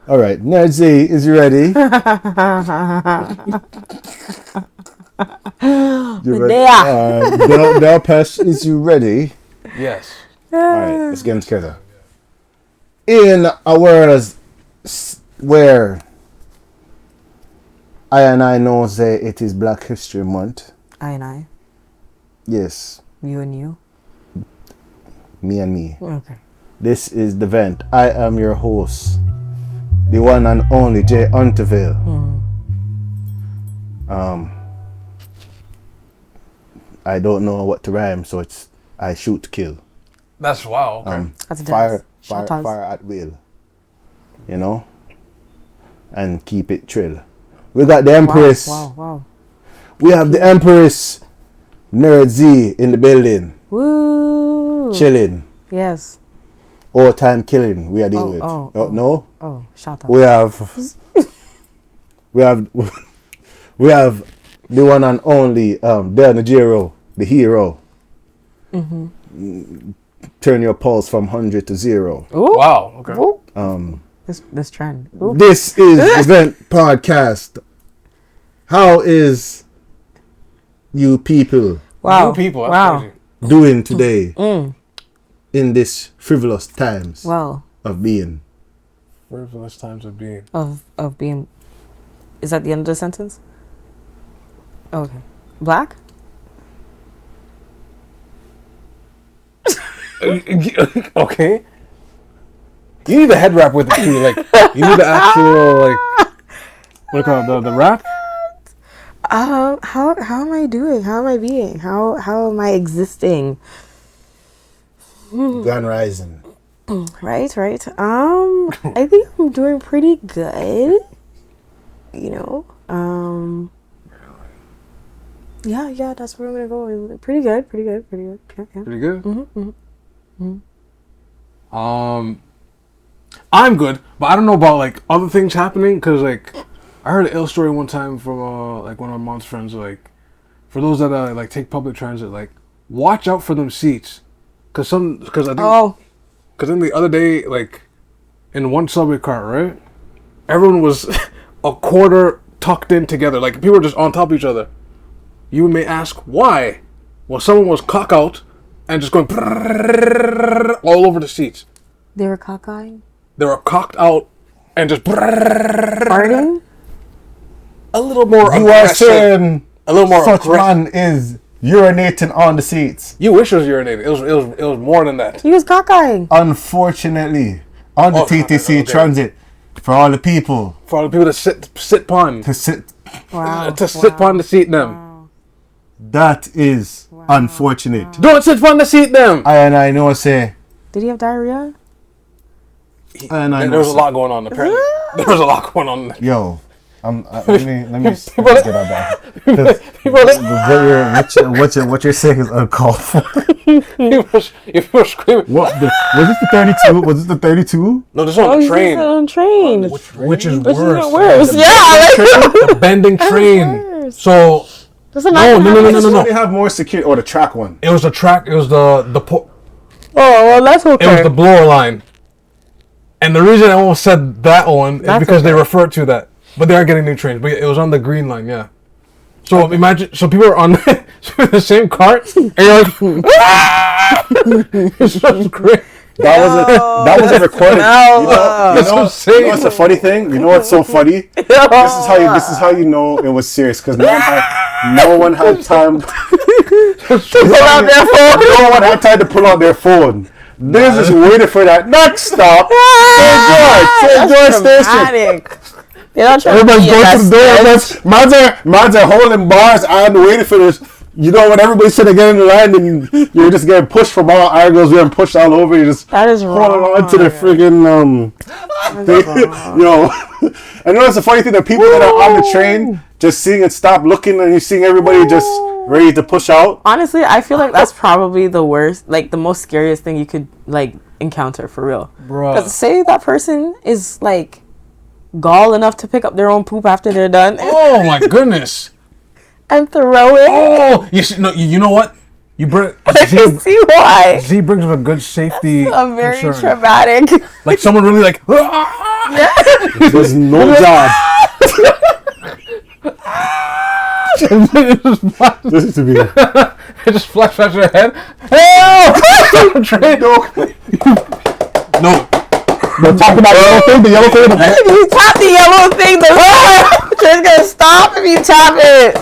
All right, Nerd Z, is you ready? You ready? Del Pesh, is you ready? Yes. All right, let's get them together. In a world where I know that it is Black History Month. I. Yes. You and you. Me and me. Okay. This is The Vent. I am your host, the one and only Jay Unterville. I don't know what to rhyme, so it's I shoot to kill. That's wow. Okay. That's fire at will. You know? And keep it trill. We got the Empress. Wow. We have the Empress Nerd Z in the building. Woo! Chilling. Yes. All time killing we are dealing with. No? Oh, shut up. We have the one and only Del Najero, the hero. Turn your pulse from 100 to 0. Ooh. Wow. Okay. This trend. Ooh. This is the Vent Podcast. How is you people New people. That's crazy. doing today in this frivolous times Well. of being? Frivolous times of being. Of being. Is that the end of the sentence? Okay. Black? Okay. You need the head wrap with it too. Like you need the actual like what do you call it, the wrap? How am I doing? How am I being? How am I existing? Gun rising. Right. I think I'm doing pretty good. You know. Yeah, that's where I'm gonna go. Pretty good. Yeah. Pretty good. I'm good, but I don't know about like other things happening because like I heard an ill story one time from like one of my mom's friends. Like for those that like take public transit, like watch out for them seats, because I think because then the other day like in one subway car, right, everyone was a quarter tucked in together, like people were just on top of each other. You may ask why? Well, someone was cock out and just going all over the seats. They were cockeying? They were cocked out and just farting? A little more You are aggressive. saying A little more such aggressive. man is urinating on the seats. You wish it was urinating. It was more than that. He was cockeying. Unfortunately, on the TTC okay. transit, for all the people For all the people to sit upon. to sit, Wow. Sit upon the seat them. that is unfortunate. Don't sit upon the seat them. I know say, Did he have diarrhea? and I And know there was a say, lot going on apparently. There was a lot going on. yo, let me get that back. 'Cause what you're saying is uncalled for. You were screaming. Was this the 32? Was this the 32? No, this is on the he's train. on train. Which is Which worse. is worse. Yeah. The bending train. worse. So no. They have more security, or the track one. It was the track. It was the. Oh, well, that's okay. It was the blower line. And the reason I almost said that one is because they referred to that. But they are getting new trains. But it was on the green line, yeah. So imagine, so people are on the same cart, and you're like, it's so great. That was a recorded. You know what's the funny thing? You know what's so funny? This is how you know it was serious, because no one had time to pull out their phone. No one had time to pull out their phone. They're just waiting for that next stop. St. George Station. Everybody's going to the door. Man's are holding bars and waiting for this. You know, when everybody's sitting again in the line and you're just getting pushed from all angles, you're getting pushed all over, you're just holding on to the friggin' I know it's a funny thing, the people that are on the train just seeing it stop looking, and you're seeing everybody just ready to push out. Honestly, I feel like that's probably the worst, like the most scariest thing you could like encounter for real. Because say that person is like gall enough to pick up their own poop after they're done. Oh my goodness. And throw it. Oh, you know what? You bring. I can see why. Z brings up a good safety. That's a very concern. traumatic. Like someone really like. There's no job. This is to be. It just flashed past your head. Help! Train. No. But talk about the yellow thing. If you tap the yellow thing, the train's gonna stop if you tap it.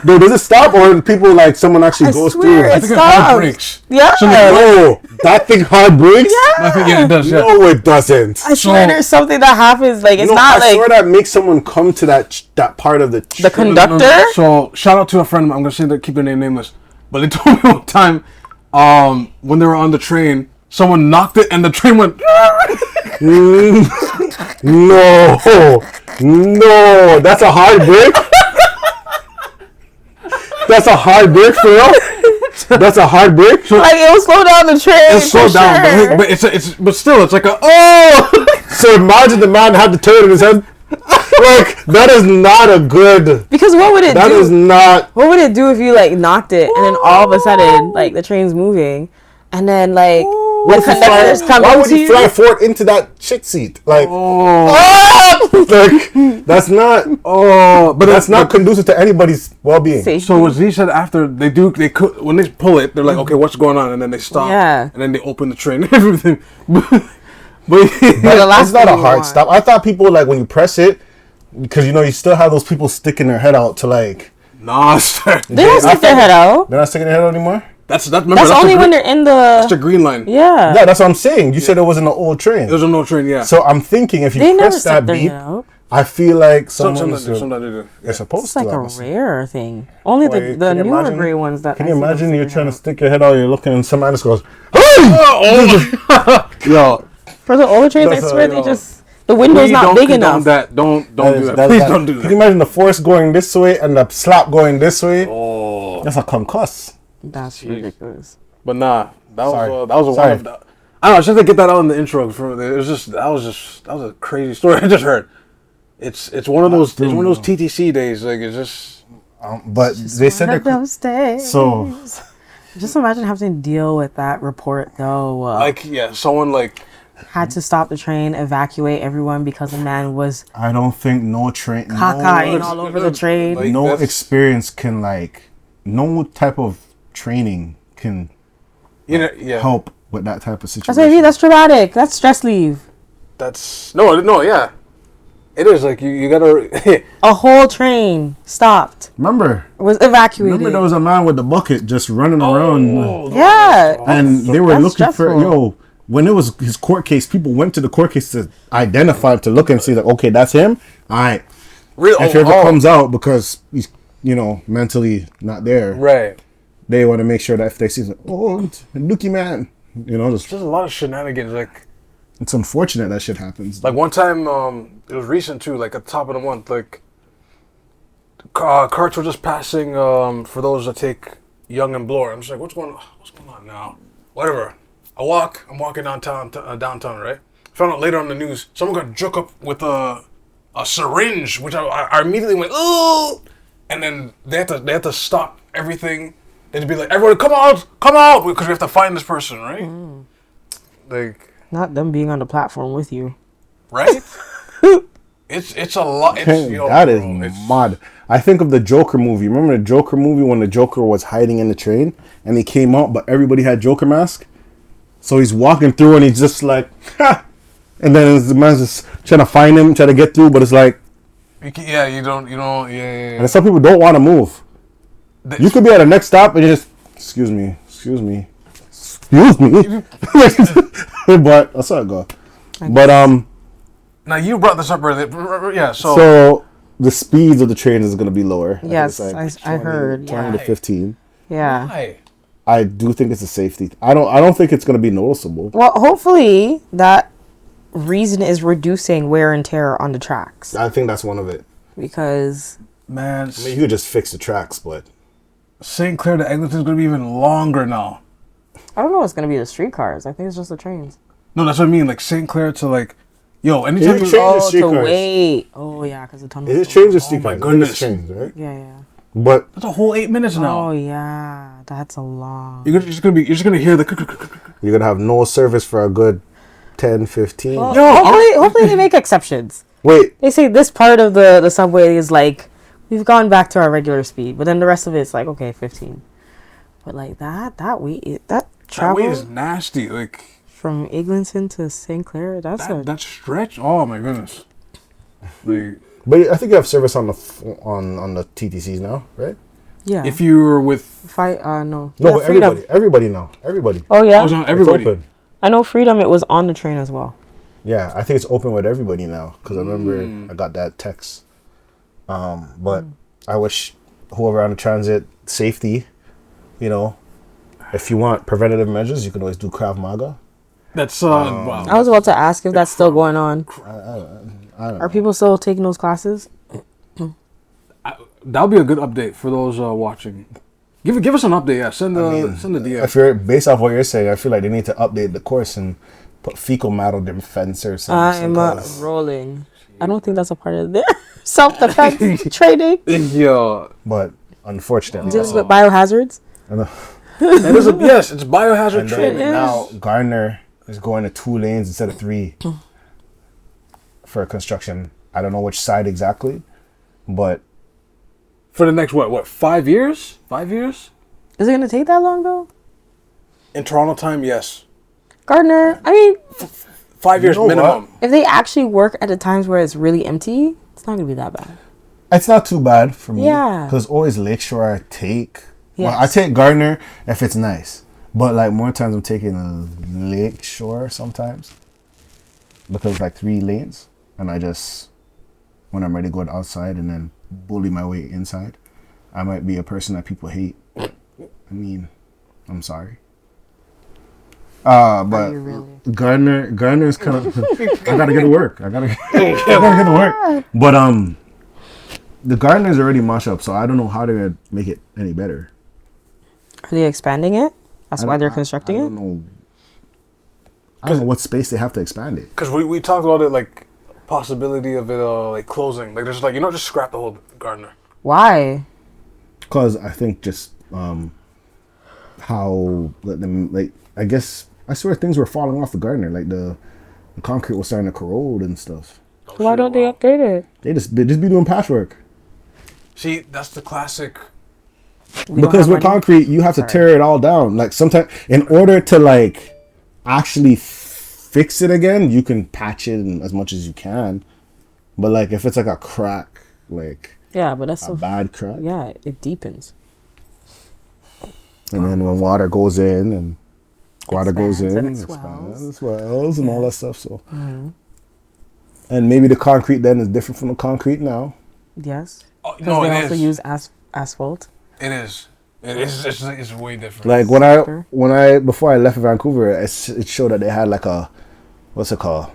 No, does it stop or people like someone actually goes through? I think it hard breaks. Yeah. No, that thing hard breaks? Yeah. I think it does. Yeah. No, it doesn't. I swear there's something that happens. Like it's not I like swear that makes someone come to that part of the conductor. No. So shout out to a friend. I'm gonna say that keep their name nameless. But they told me one time, when they were on the train, someone knocked it and the train went. No, that's a hard break. That's a hard break for real. That's a hard break. So, like it will slow down the train. It'll slow down, sure. but still, it's like a oh. So imagine the man had to turn in his head. Like that is not a good. Because what would it do? That is not. What would it do if you like knocked it and then all of a sudden like the train's moving and then like the conductors come Why would into you fly forward into that shit seat? Like, like that's not. But that's not conducive to anybody's well-being. Safety. So what Z said after they could when they pull it, they're like, okay, what's going on? And then they stop. Yeah. And then they open the train and everything. But it's not a hard stop. I thought people like when you press it, because you still have those people sticking their head out to like. Nah, sir. They don't stick their head out. They're not sticking their head out anymore. That's only when they're in the. That's the green line. Yeah. Yeah, that's what I'm saying. You said it was an old train. It was an old train, yeah. So I'm thinking if you They press never that stick their beep, head out. I feel like Sometimes they do. They're supposed It's to. like a Obviously. rare thing. Only Wait, the can you newer imagine- gray ones that. Can you I see them imagine stick you're their trying to head stick your head out, you're looking, and some man just goes, Yo, out. For the older trains, I That's swear how, they just the window's not big enough. Don't do that. Please don't do Can that. you imagine the force going this way and the slap going this way? Oh, That's a concuss. That's ridiculous. but nah, that Sorry. was a Sorry. one of. I don't know. Just to get that out in the intro. It was just that was a crazy story I just heard. It's one of those TTC days. Like it's just. But they said One of they're those days. so. Just imagine having to deal with that report though. Like someone like had to stop the train, evacuate everyone because a man was I don't think no train, cacaing all over the train. like, no that's- experience can no type of training can help with that type of situation. That's what I mean. That's traumatic. That's stress leave. That's no, yeah. It is like you gotta. A whole train stopped. Remember Was evacuated. there was a man with the bucket just running around, Yeah. and they were That's looking stressful. for when it was his court case. People went to the court case to identify, to look and see like, okay, that's him. All right, if he ever comes out because he's mentally not there, right. they want to make sure that if they see like, it's a Dookie man, Just a lot of shenanigans. Like it's unfortunate that shit happens. one time, it was recent too. Like at the top of the month, like carts were just passing. For those that take Young and Bloor, I'm just like, what's going on now? Whatever. I'm walking downtown, right? Found out later on the news, someone got jerked up with a syringe, which I immediately went, oh! And then they had to stop everything. They had to be like, everyone, come out, because we have to find this person, right? Like, Not them being on the platform with you. right? It's a lot. That is mad. I think of the Joker movie. Remember the Joker movie when the Joker was hiding in the train and he came out, but everybody had Joker mask. So he's walking through and he's just like, ha! And then the man's just trying to find him, trying to get through, but it's like, you don't, and some people don't want to move. You could be at the next stop and you just, excuse me. But that's how it go. But Now you brought this up earlier, yeah. so the speeds of the train is going to be lower. Yes, I think it's like I heard. 20 to 15. Yeah. Why? I do think it's a safety. I don't think it's going to be noticeable. Well, hopefully that reason is reducing wear and tear on the tracks I think that's one of it. because Man, I mean, you could just fix the tracks, but St. Clair to Eglinton's gonna be even longer now. I don't know what's gonna be the streetcars. I think it's just the trains. No, that's what I mean. Like St. Clair to like, anytime Is it you train or streetcars? Wait. Oh yeah, because the tunnel. Is it trains or streetcars? my I think goodness. it's trains, right? Yeah. But that's a whole 8 minutes now. Oh yeah, that's a long. You're just gonna hear the. you're gonna have no service for a good 10, 15. Well, Yo, hopefully they make exceptions. Wait, They say this part of the subway is like, we've gone back to our regular speed, but then the rest of it's like, okay, 15. But like that travel that way is nasty. Like from Eglinton to St. Clair, that stretch. Oh my goodness. Like, but I think you have service on the TTCs now, right? yeah. if you were with no. No, Yeah, but Freedom. everybody now. Everybody. Oh yeah. on everybody. It's open. I know Freedom. It was on the train as well. Yeah, I think it's open with everybody now because I remember I got that text. But I wish whoever on the transit safety, you know, if you want preventative measures, you can always do Krav Maga. That's wow. I was about to ask if that's still going on. I don't know. Are people still taking those classes? That'll be a good update for those watching. Give us an update. Yeah, send the DM. If you're based off what you're saying, I feel like they need to update the course and put fecal matter defense or something. I'm rolling. I don't think that's a part of their self-defense training. Yo, But unfortunately, Deals with biohazards. I know. yes, it's biohazard And training. then now Gardner is going to 2 lanes instead of 3 for construction. I don't know which side exactly, but For the next what 5 years? 5 years? Is it gonna take that long though? In Toronto time, yes. Gardner, I mean, 5 years know minimum. if they actually work at the times where it's really empty, it's not gonna be that bad. it's not too bad for me. Yeah. Because always Lakeshore I take. Well, I Yes. take Gardner if it's nice. But like more times I'm taking Lakeshore sometimes. Because like 3 lanes. And I just, when I'm ready to go outside and then bully my way inside, I might be a person that people hate. I mean, I'm sorry. But you really? Gardner is kind of, I gotta get to work. I gotta get to work. But the Gardner is already mashed up, so I don't know how they're gonna make it any better. Are they expanding it? That's why they're constructing I it? don't know. I don't know what space they have to expand it. Because we talked about it, like possibility of it like closing. Like there's like just scrap the whole Gardner. Why? Because I think just how let them like I guess I swear things were falling off the Gardner, like the concrete was starting to corrode and stuff. Why don't they update it? They just be doing patchwork. See, that's the classic. We don't Because have with money? concrete, you have to tear it all down. Like sometimes, in order to like actually fix it again, you can patch it as much as you can. But like if it's like a crack, like Yeah, but that's a bad crack, yeah, it deepens. and then when water goes in and water goes Expands in, and it expands, swells and all that stuff. So, and maybe the concrete then is different from the concrete now. Yes. Oh, Because no, they it also is. use asphalt. It is. It is. It's way different. Like when I before I left Vancouver, it showed that they had like a what's it called,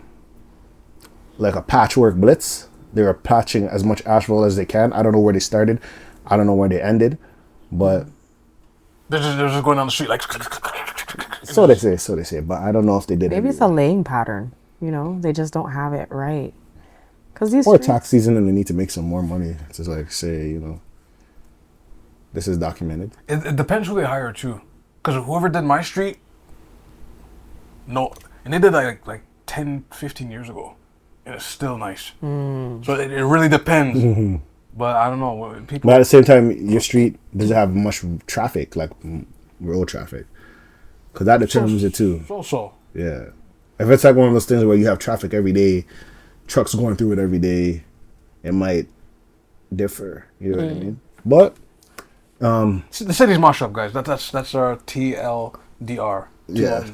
like a patchwork blitz. They were patching as much asphalt as they can. I don't know where they started. I don't know where they ended, but they're just going down the street like. so they say. But I don't know if they did. Maybe it's a laying pattern. You know, they just don't have it right. Cause these or streets- tax season and they need to make some more money to like say this is documented. It depends who they hire too, because whoever did my street, no, and they did like 10, 15 years ago, and it's still nice. So it really depends. But I don't know people. But at the same time, your street doesn't have much traffic, like road traffic, because that determines it too. So. Yeah, if it's like one of those things where you have traffic every day, trucks going through it every day, it might differ. You know what I mean? But The city's mashed up, guys. That's our TLDR. yeah,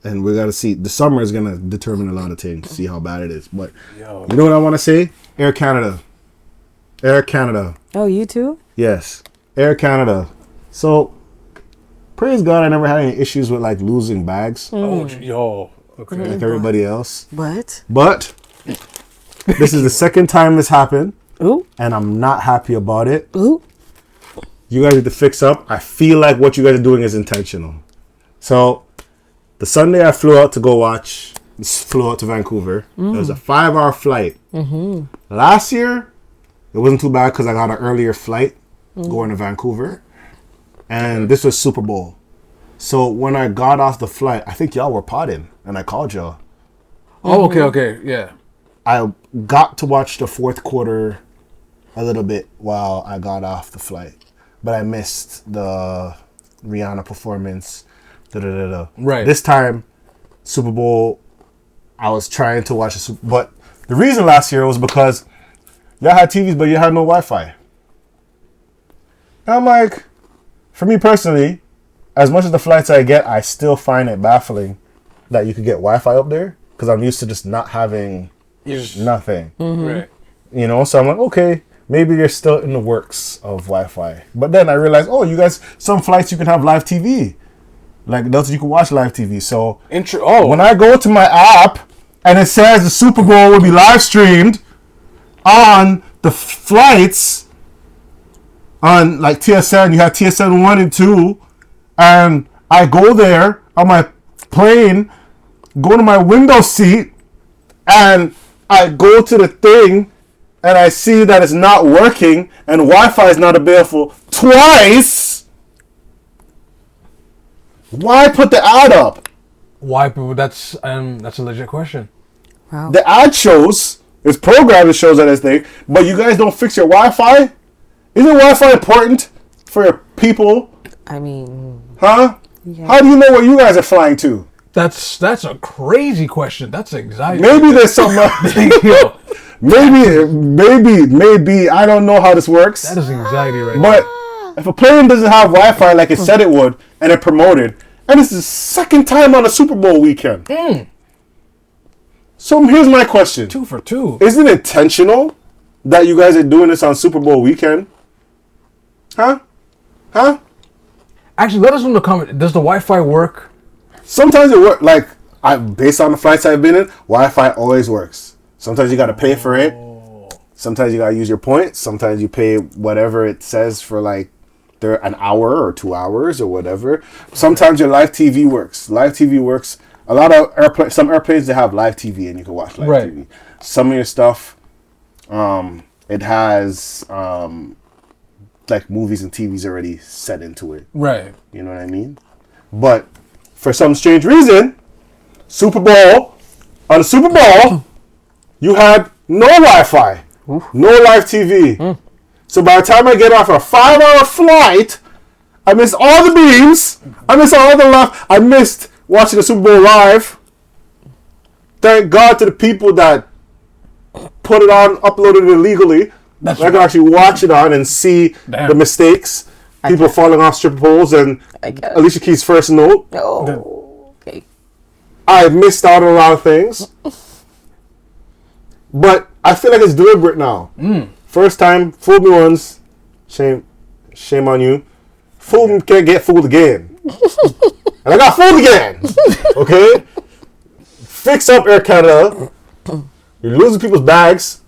and we gotta see. The summer is gonna determine a lot of things. See how bad it is. But Yo. you know what I want to say? Air Canada. Oh, you too? Yes, Air Canada. So praise God, I never had any issues with like losing bags Oh, yo. Okay. like everybody else. But But this is the second time this happened, ooh, and I'm not happy about it. ooh. You guys need to fix up. I feel like what you guys are doing is intentional. So, the Sunday I flew out to Vancouver. It was a 5-hour flight. Last year, it wasn't too bad because I got an earlier flight going to Vancouver. And this was Super Bowl. So, when I got off the flight, I think y'all were potting, and I called y'all. Oh, okay, yeah. I got to watch the fourth quarter a little bit while I got off the flight, but I missed the Rihanna performance. Right. This time, Super Bowl, I was trying to watch the Super Bowl, but the reason last year was because y'all had TVs, but you had no Wi-Fi. And I'm like, for me personally, as much as the flights I get, I still find it baffling that you could get Wi-Fi up there because I'm used to just not having nothing. Right. You know, so I'm like, okay, maybe you're still in the works of Wi-Fi. But then I realized, oh, you guys, some flights you can have live TV. Like, Delta, you can watch live TV. So when I go to my app and it says the Super Bowl will be live streamed on the flights on like TSN, you have TSN 1 and 2, and I go there on my plane, go to my window seat, and I go to the thing, and I see that it's not working, and Wi-Fi is not available twice. Why put the ad up? Why? That's a legit question. Wow. The ad shows, it's programmed, it shows that it's thing, but you guys don't fix your Wi-Fi? Isn't Wi-Fi important for your people? I mean... Huh? Yeah. How do you know where you guys are flying to? That's a crazy question. That's anxiety. Maybe there's something. Yo, maybe. I don't know how this works. that is anxiety right But now. if a plane doesn't have Wi-Fi like it said it would, and it promoted, and it's the second time on a Super Bowl weekend. So here's my question. 2 for 2. Is it intentional that you guys are doing this on Super Bowl weekend? Huh? Actually, let us know in the comment. Does the Wi-Fi work? Sometimes it works. Like, based on the flights I've been in, Wi-Fi always works. Sometimes you got to pay for it. Sometimes you got to use your points. Sometimes you pay whatever it says for like an hour or 2 hours or whatever. Sometimes your live TV works. Live TV works. A lot of some airplanes, they have live TV and you can watch live TV. Some of your stuff, it has like movies and TVs already set into it. Right. You know what I mean? But for some strange reason, on the Super Bowl, you had no Wi-Fi, no live TV. So by the time I get off a 5-hour flight, I missed all the beams. I missed all the love. I missed watching the Super Bowl live. Thank God to the people that put it on, uploaded it illegally. I can actually watch it on and see the mistakes. People falling off stripper poles and Alicia Keys' first note. Okay. I missed out on a lot of things. But I feel like it's deliberate now. First time, fooled me once. Shame on you. Fooled me, can't get fooled again. And I got fooled again. Okay? Fix up Air Canada. You're losing people's bags.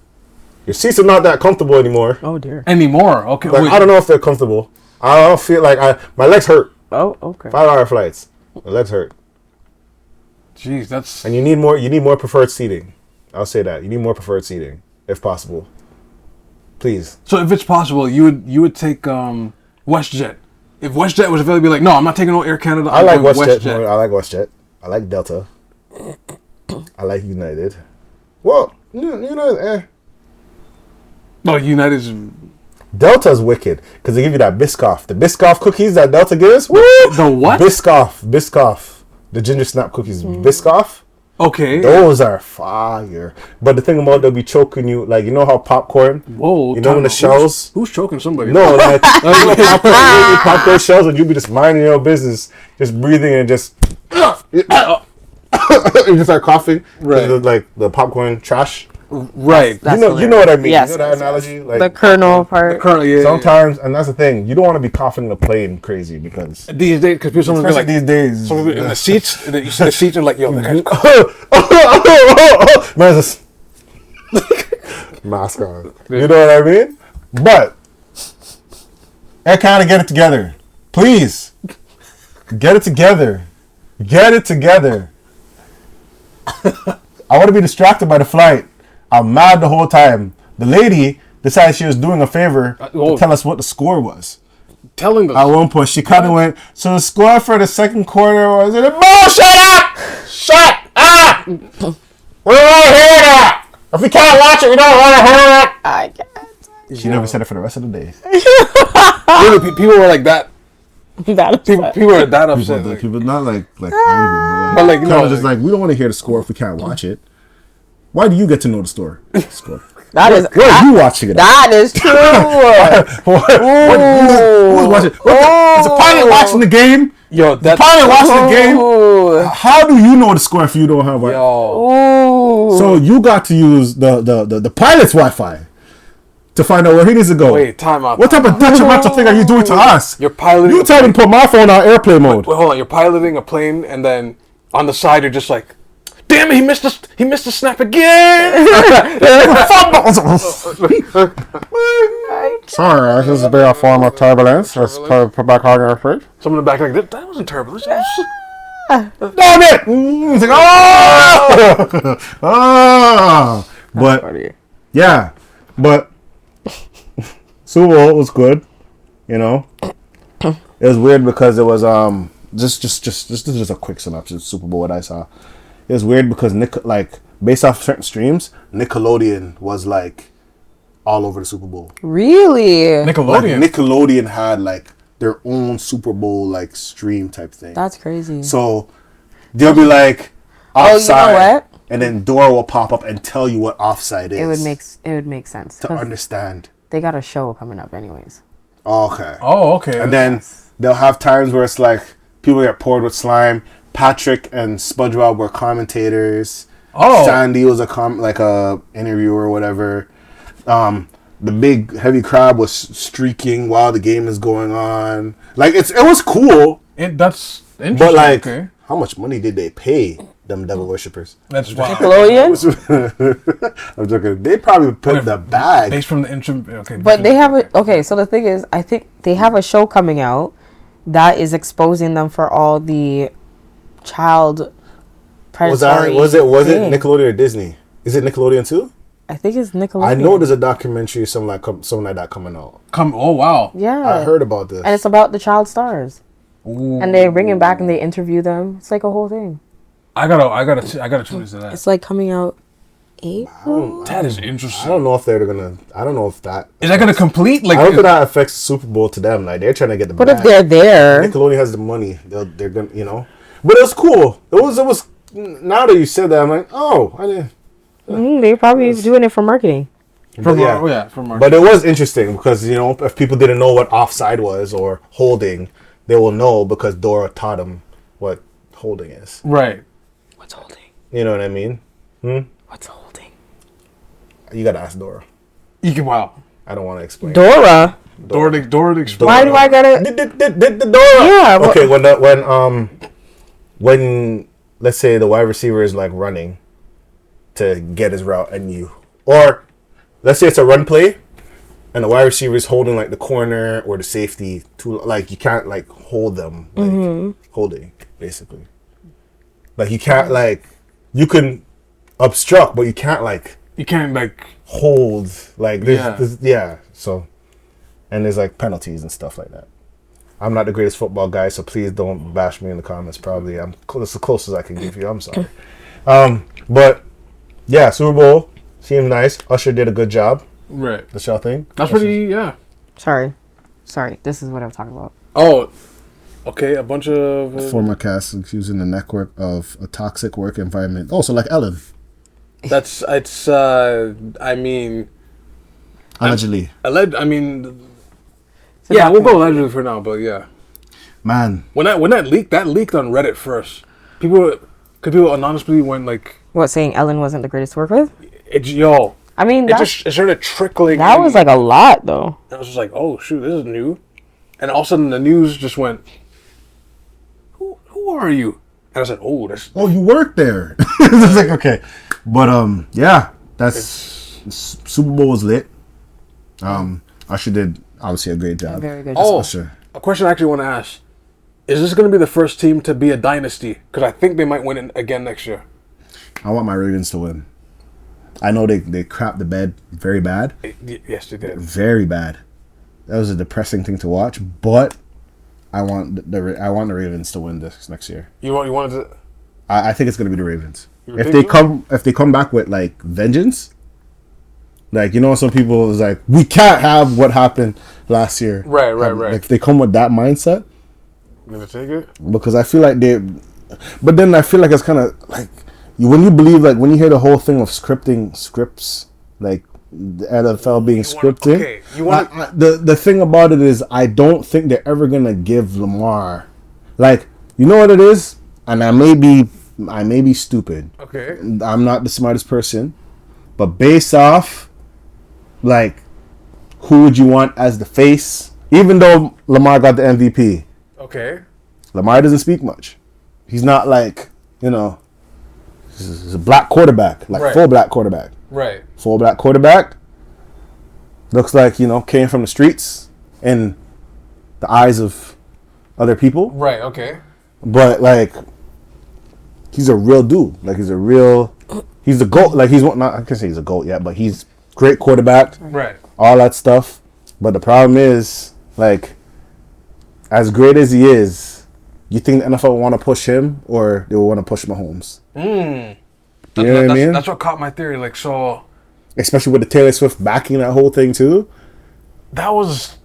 Your seats are not that comfortable anymore. Oh dear. Anymore? Okay. Like, I don't know if they're comfortable. I don't feel like my legs hurt. Oh, okay. 5-hour flights. My legs hurt. Jeez, that's... And you need more preferred seating. I'll say that. You need more preferred seating, if possible. Please. So if it's possible, you would take WestJet. If WestJet was available, you'd be like, no, I'm not taking no Air Canada. I like WestJet. I like WestJet. I like Delta. I like United. Well, United, No, United's... Delta's wicked because they give you that Biscoff. The Biscoff cookies that Delta gives. Woo! The what? Biscoff. The ginger snap cookies. Biscoff. Okay. Those are fire. But the thing about they'll be choking you, like, you know how popcorn? Whoa. You know when the shells? Who's choking somebody? No, like popcorn shells and you be just minding your business, just breathing and just... you just start coughing. Right. Like the popcorn trash. Right. That's you know what I mean. Yes, you know that analogy? Like, the kernel part. The kernel, yeah. Sometimes, and that's the thing, you don't want to be coughing in the plane crazy because... These days, because people Especially like... these days. Some of it in the seats, and then you see the seats and like, yo, that guy's... Man, just mask on. You know what I mean? But Air Canada, get it together. Please. Get it together. Get it together. I want to be distracted by the flight. I'm mad the whole time. The lady decided she was doing a favor to tell us what the score was. Telling us. At one point, she kind of went, so the score for the second quarter was... Shut up! Shut up! We don't want to hear that. If we can't watch it, we don't want to hear it. I can't. She never said it for the rest of the day. Really, people were like that. That people are that upset. People not like angry, but like no, just like we don't want to hear the score if we can't watch it. Why do you get to know the score? That is where are you watching it? That is true. Who's watching? Is the pilot watching the game? Yo, that's pilot watching the game. How do you know the score if you don't have Wi-Fi? So you got to use the pilot's Wi-Fi to find out where he needs to go. Wait, time out. What type of detrimental thing are you doing to us? You're piloting. You tell me to put my phone on airplane mode. Wait, hold on. You're piloting a plane, and then on the side you're just like, damn it, he missed the snap again. Sorry, this is a bit of form of turbulence. Let's put back on your fridge. Someone in the back like, that wasn't turbulence. Damn it! It's like, oh! But yeah, but Super Bowl was good. You know, it was weird because it was just a quick synopsis of Super Bowl what I saw. It was weird because based off certain streams, Nickelodeon was like all over the Super Bowl. Really? Nickelodeon. Like, Nickelodeon had like their own Super Bowl like stream type thing. That's crazy. So they'll be like offside, you know what? And then Dora will pop up and tell you what offside is. It would make sense to understand. They got a show coming up anyways. Okay. Oh, okay. And then they'll have times where it's like people get poured with slime. Patrick and SpongeBob were commentators. Oh. Sandy was a interviewer or whatever. The big heavy crab was streaking while the game is going on. Like it was cool. That's interesting. But like, how much money did they pay them devil worshippers? That's why. Nickelodeon. I'm joking. They probably put the bag. Based from the intro. Okay. But they have so the thing is, I think they have a show coming out that is exposing them for all the child predatory. Was it Nickelodeon or Disney? Is it Nickelodeon too? I think it's Nickelodeon. I know there's a documentary something like that coming out. Oh wow. Yeah. I heard about this. And it's about the child stars. Ooh. And they bring him back and they interview them. It's like a whole thing. I gotta tune into that. It's like coming out April. That is interesting. I don't know if they're gonna. I don't know if that is that gonna complete. Like I don't think that affects the Super Bowl to them. Like they're trying to get the. But if they're there, Nickelodeon has the money. They're gonna, you know. But it was cool. It was. Now that you said that, I'm like, oh, I didn't. They're probably doing it for marketing. For marketing. But it was interesting because if people didn't know what offside was or holding, they will know because Dora taught them what holding is. Right. What's holding? You know what I mean? What's holding? You gotta ask Dora. Wow. I don't want to explain. Dora to explain. Why do I gotta? The Dora. Yeah. Okay. When let's say the wide receiver is like running to get his route and or let's say it's a run play and the wide receiver is holding like the corner or the safety to like you can't like hold them holding basically like you can't like you can obstruct but you can't hold like this so and there's like penalties and stuff like that. I'm not the greatest football guy, so please don't bash me in the comments. Probably it's the closest I can give you. I'm sorry. But yeah, Super Bowl seemed nice. Usher did a good job. Right. The show thing. That's pretty. Yeah. Sorry. This is what I'm talking about. Oh, okay. A bunch of former cast accusing the network of a toxic work environment. Oh, so like Ellen. It's. I mean. Allegedly. Yeah, we'll go allegedly for now, but yeah. Man. When that leaked on Reddit first. People anonymously went like... What, saying Ellen wasn't the greatest to work with? I mean, it started trickling. That was like a lot, though. I was just like, oh, shoot, this is new. And all of a sudden, the news just went, who are you? And I said, oh, that's... Oh, you work there. It's like, okay. But, yeah, Super Bowl was lit. Usher did... Obviously, a great job. Very good. Oh, a question I actually want to ask. Is this going to be the first team to be a dynasty? Because I think they might win it again next year. I want my Ravens to win. I know they crapped the bed very bad. Yes, they did. Very bad. That was a depressing thing to watch, but I want the Ravens to win this next year. You wanted to... I think it's going to be the Ravens. If they come back with like vengeance, like some people is like we can't have what happened last year. Right. Like, if they come with that mindset, I'm gonna take it because I feel like but then I feel like it's kind of like when you believe like when you hear the whole thing of scripts like the NFL being scripted. The thing about it is I don't think they're ever gonna give Lamar like what it is, and I may be stupid. Okay. I'm not the smartest person, but based off like who would you want as the face? Even though Lamar got the MVP. Okay. Lamar doesn't speak much. He's not like, he's a black quarterback, like full black quarterback. Right. Full black quarterback. Looks like, came from the streets in the eyes of other people. Right, okay. But like he's a real dude. Like he's the GOAT. Like I can't say he's a GOAT yet, but he's great quarterback. Right. All that stuff. But the problem is, like, as great as he is, you think the NFL will want to push him or they will want to push Mahomes? You know what I mean? That's what caught my theory. Like, so... Especially with the Taylor Swift backing that whole thing, too. That was...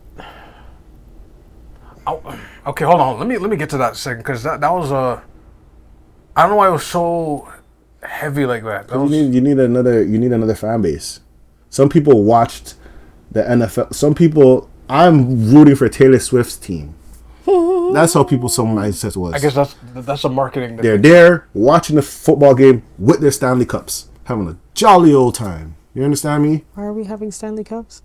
Okay, hold on. Let me get to that in a second, because that was a... I don't know why it was so heavy like that. You need another fan base. Some people watched the NFL. Some people... I'm rooting for Taylor Swift's team. That's how some mindset was. I guess that's a marketing. They're there watching the football game with their Stanley Cups, having a jolly old time. You understand me? Why are we having Stanley Cups?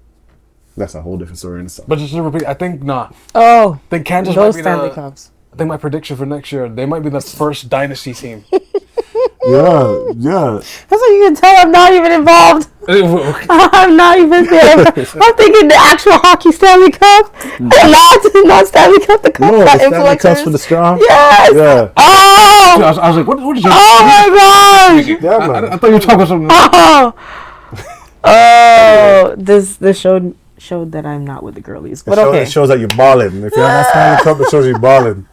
That's a whole different story in itself. But just to repeat, I think not. Oh, I think Kansas those might be Stanley Cups. I think my prediction for next year, they might be the first dynasty team. Yeah. That's how you can tell I'm not even involved. I'm not even there. I'm thinking the actual hockey Stanley Cup. Not Stanley Cup, the cup. No, the Stanley Cups for the straw. Yes. Yeah. Oh. I was like, what is your... Oh my gosh. Yeah, man. I thought you were talking about something. Oh. This showed that I'm not with the girlies. But okay. It shows that you're balling. If you have that Stanley Cup, it shows you're balling.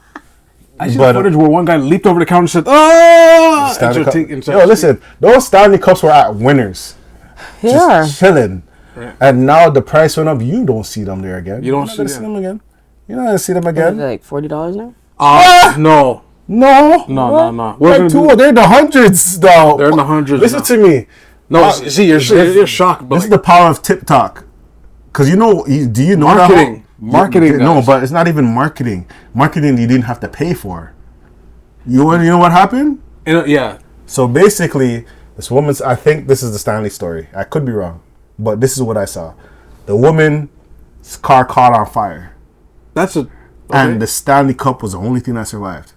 I see the footage where one guy leaped over the counter and said, "Oh!" Yo, listen, those Stanley Cups were at Winners. Yeah. Just chilling. Yeah. And now the price went up. You don't see them there again. You're not gonna see them again. You're not going to see them again. Like $40 now? No. They're in the hundreds, though. They're in the hundreds. Listen to me. No, see, you're shocked. This is the power of TikTok. Because do you know marketing? Marketing. No, but it's not even marketing. Marketing you didn't have to pay for. You know what happened? Yeah. So basically, this woman's... I think this is the Stanley story. I could be wrong. But this is what I saw. The woman's car caught on fire. And the Stanley Cup was the only thing that survived.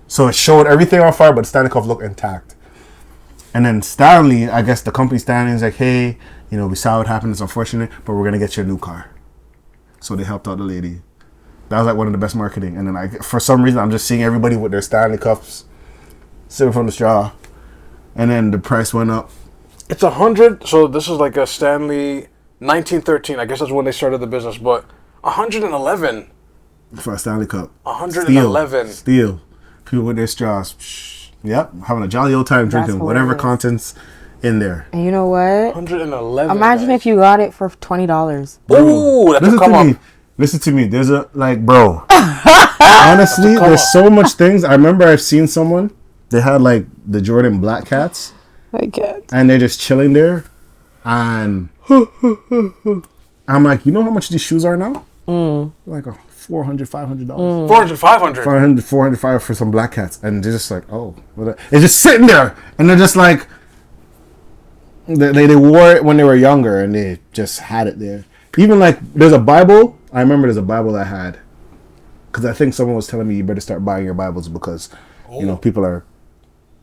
So it showed everything on fire, but the Stanley Cup looked intact. And then Stanley, I guess the company Stanley is like, hey, we saw what happened. It's unfortunate, but we're going to get you a new car. So they helped out the lady. That was like one of the best marketing. And then for some reason, I'm just seeing everybody with their Stanley Cups sipping from the straw. And then the price went up. It's 100. So this is like a Stanley 1913. I guess that's when they started the business. But 111 for a Stanley Cup. 111. Steel. People with their straws. Yep. Having a jolly old time drinking whatever content's in there. And you know what? 111. Imagine if you got it for $20. Ooh, that's Listen to me. There's bro. Honestly, there's so much things. I remember I've seen someone. They had like the Jordan Black Cats. My God. And they're just chilling there. And I'm like, you know how much these shoes are now? Like $400, $500. $400 for some Black Cats. And they're just like, oh. It's just sitting there. And they're just like, they wore it when they were younger. And they just had it there. Even like, there's a Bible. I remember there's a Bible I had. Because I think someone was telling me you better start buying your Bibles because, people are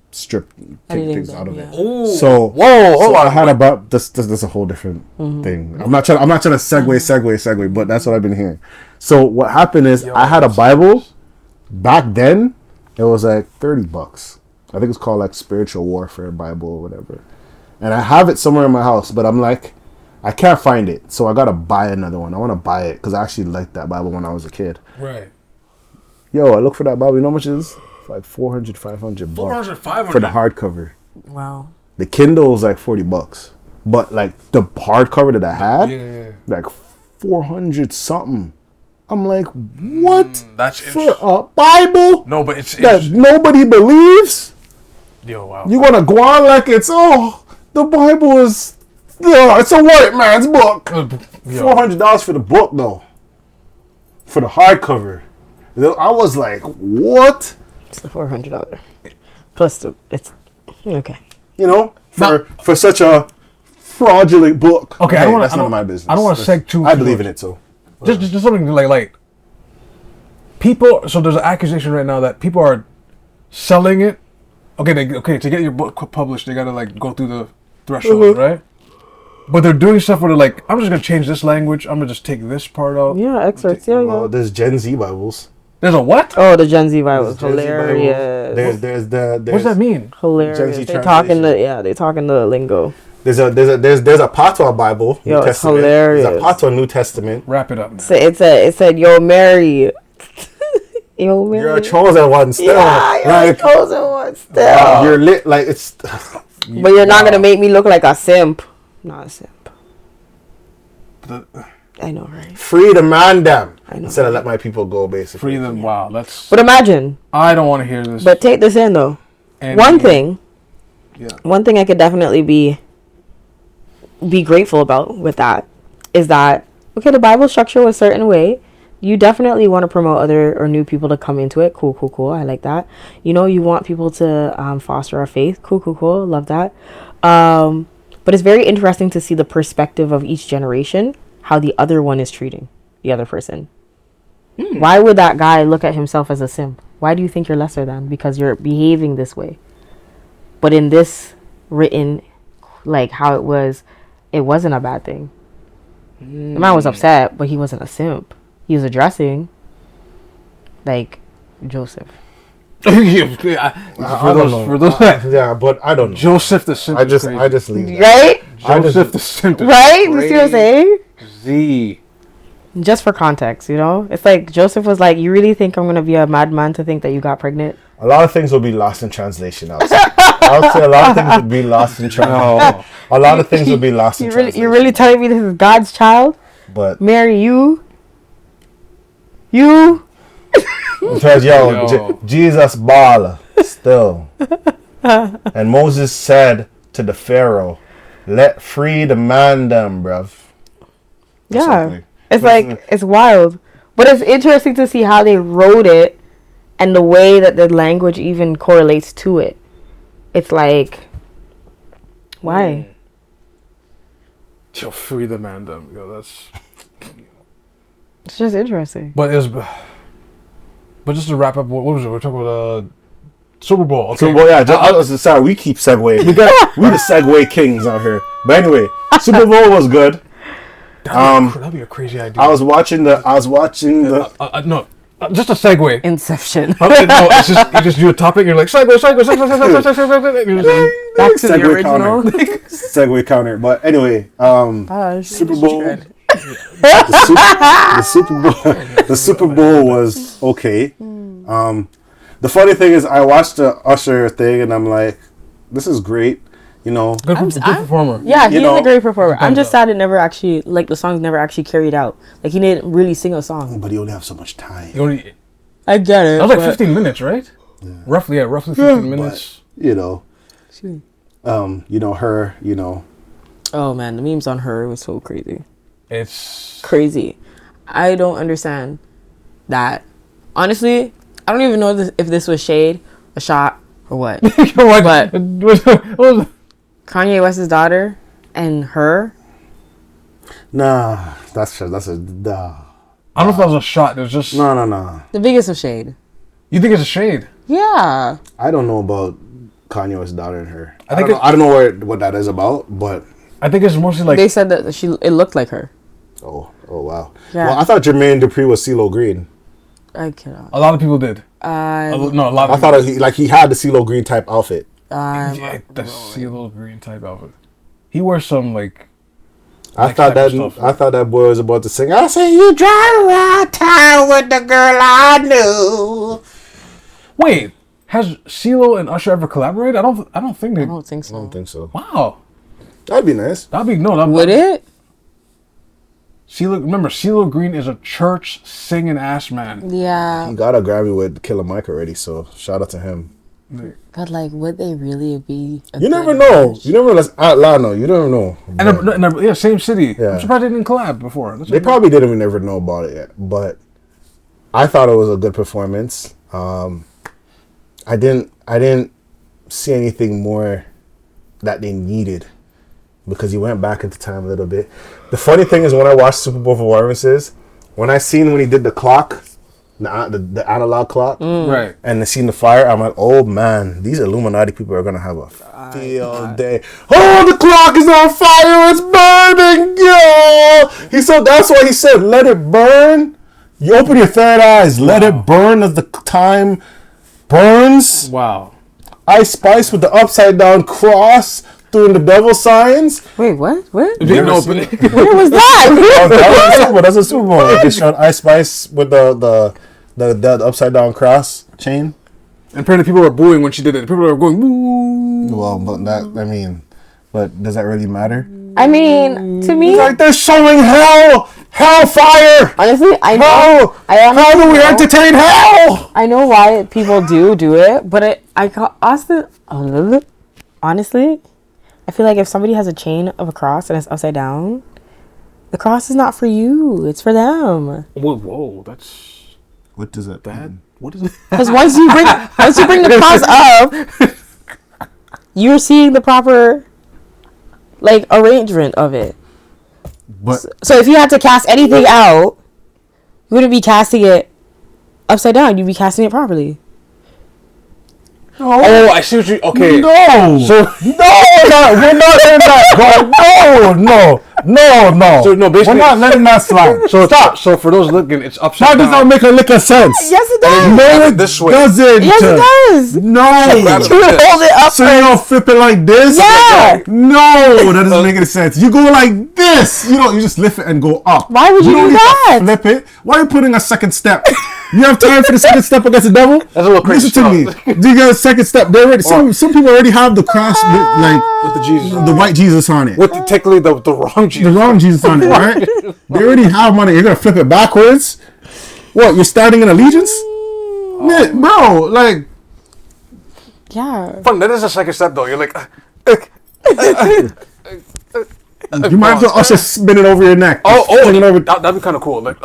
taking things out of it. Ooh. So, hold on. I had about this is a whole different thing. I'm not trying to segue, but that's what I've been hearing. So what happened is I had a Bible back then. It was like $30. I think it's called like Spiritual Warfare Bible or whatever. And I have it somewhere in my house, but I'm like, I can't find it. So I got to buy another one. I want to buy it because I actually liked that Bible when I was a kid. Right. Yo, I look for that Bible. You know how much it is? like 400, 500 bucks 400, 500 for the hardcover. Wow. The Kindle was like $40, but like the hardcover that I had, like 400 something. I'm like, what? That's for a Bible? No, but it's that nobody believes. Yo, wow. You wanna go on like it's the Bible is it's a white man's book. $400 for the book though, for the hardcover. I was like, what? It's the $400 plus it's okay. You know, for such a fraudulent book. Okay, that's none of my business. I don't want to seg too. I believe in it, so just something like people. So there's an accusation right now that people are selling it. Okay, to get your book published, they gotta like go through the threshold, right? But they're doing stuff where they're like, I'm just gonna change this language. I'm gonna just take this part out. Yeah, excerpts. Yeah, well, there's Gen Z Bibles. There's a what? Oh, the Gen Z Bibles, hilarious. There's what does that mean? Hilarious. They talk in the lingo. There's a Patois Bible. Yo, it's hilarious. There's a Patois New Testament. Wrap it up. Man. So it said, "Yo, Mary." Yo, Mary. You're a chosen one still. Yeah, you're a chosen one still. You're lit like it's. But you're not gonna make me look like a simp. Not a simp. I know, right? Free the man them. I know. Instead of let my people go, basically. Free them. Wow, that's. But imagine. I don't want to hear this. But take this in though. One thing I could definitely be grateful about with that is that okay, the Bible structure was a certain way. You definitely want to promote other or new people to come into it. Cool. I like that. You know, you want people to foster our faith. Cool. Love that. But it's very interesting to see the perspective of each generation, how the other one is treating the other person. Why would that guy look at himself as a simp? Why do you think you're lesser than? Because you're behaving this way. But in this written, like how it wasn't a bad thing. The man was upset, but he wasn't a simp. He was addressing, like, Joseph. For those, yeah, but I don't know. Joseph the simp. I just leave that. Right? Joseph the simp. Right? You see what I'm saying? Z. Just for context, you know? It's like Joseph was like, you really think I'm going to be a madman to think that you got pregnant? A lot of things will be lost in translation. I would say a lot of things would be lost in translation. A lot of things will be lost in translation. You're really telling me this is God's child? But Mary, you? Because Jesus ball still. And Moses said to the Pharaoh, let free the man them, bruv. Yeah. It's like, it's wild. But it's interesting to see how they wrote it and the way that the language even correlates to it. It's like, why? Yo, free the man them. Yo, that's... It's just interesting. But just to wrap up, what was it? We're talking about Super Bowl. Okay. Super Bowl, yeah. Sorry, we keep segueing. We the segue kings out here. But anyway, Super Bowl was good. That'd be a crazy idea. I was watching the. No, just a segue. Inception. No, it's just you just do a topic. And you're like segue. Back to the original. Segue counter. But anyway, Super Bowl. The Super Bowl was okay. The funny thing is, I watched the Usher thing and I'm like, this is great. You know, good performer. Yeah, he's a great performer. I'm just sad it never actually, like, the song's never actually carried out. Like, he didn't really sing a song. But he only have so much time. I get it. That was like 15 minutes, right? Yeah. Roughly 15 minutes. But, you know, her. Oh man, the memes on her was so crazy. It's crazy. I don't understand that. Honestly, I don't even know if this was shade, a shot, or what. But Kanye West's daughter and her. Nah, that's a nah. I don't know if that was a shot. It was just no. The biggest of shade. You think it's a shade? Yeah. I don't know about Kanye West's daughter and her. I don't know what that is about, but I think it's mostly like they said that it looked like her. Oh wow. Yeah. Well, I thought Jermaine Dupri was CeeLo Green. I cannot. A lot of people did. A lot. I thought he had the CeeLo Green type outfit. The CeeLo Green type outfit. He wears some like. I thought that boy was about to sing. I say you drive around town with the girl I knew. Wait, Has CeeLo and Usher ever collaborated? I don't think they. I don't think so. I don't think so. Wow. That'd be nice. That'd be Would it? CeeLo Green is a church singing ass man. Yeah. He got a Grammy with Killer Mike already, so shout out to him. But like, would they really be? You never know. You never know. Atlanta. You never know. And same city. Yeah. I'm surprised they didn't collab before. They probably didn't even never know about it yet, but I thought it was a good performance. I didn't see anything more that they needed because he went back into time a little bit. The funny thing is when I watched Super Bowl performances, when he did the clock, the analog clock, right, and seen the fire, I'm like, oh man, these Illuminati people are gonna have a field day. Oh, the clock is on fire, it's burning, yo! That's why he said, let it burn. You open your third eyes, let it burn as the time burns. Wow. Ice Spice with the upside down cross doing the devil signs. Wait, what? Where was that? That's a Super Bowl. They showed Ice Spice with the upside down cross chain. And apparently people were booing when she did it. People were going, woo. Well, but does that really matter? I mean, to me, it's like they're showing hellfire. Honestly, I know. How do we entertain hell? I know why people do it, but honestly, I feel like if somebody has a chain of a cross and it's upside down, the cross is not for you; it's for them. Whoa, that's what does it mean? What is it? Because once you bring the cross up, you're seeing the proper arrangement of it. But so if you had to cast anything out, you wouldn't be casting it upside down. You'd be casting it properly. Oh, I see what you. Okay. No. So we're not in that. No. So no, basically, we're not letting that slide. So stop. So for those looking, it's upside down. That does not make a lick of sense. Yes, it does. No, it this way. doesn't. Yes, it does. No. You would hold it up. So you don't flip it like this? Yeah. No, that doesn't make any sense. You go like this. You just lift it and go up. Why would you do that? Flip it. Why are you putting a second step? You have time for the second step against the devil? That's a little crazy. Listen to me. Do you get a second step? They already, some people already have the cross with the Jesus, the white Jesus on it. With technically the wrong Jesus. The wrong Jesus on it, right? They already have money. You're gonna flip it backwards. What? You're starting in allegiance, bro? Yeah. Fun. That is a second step though. You're like. You might as well also spin it over your neck. That'd be kind of cool. That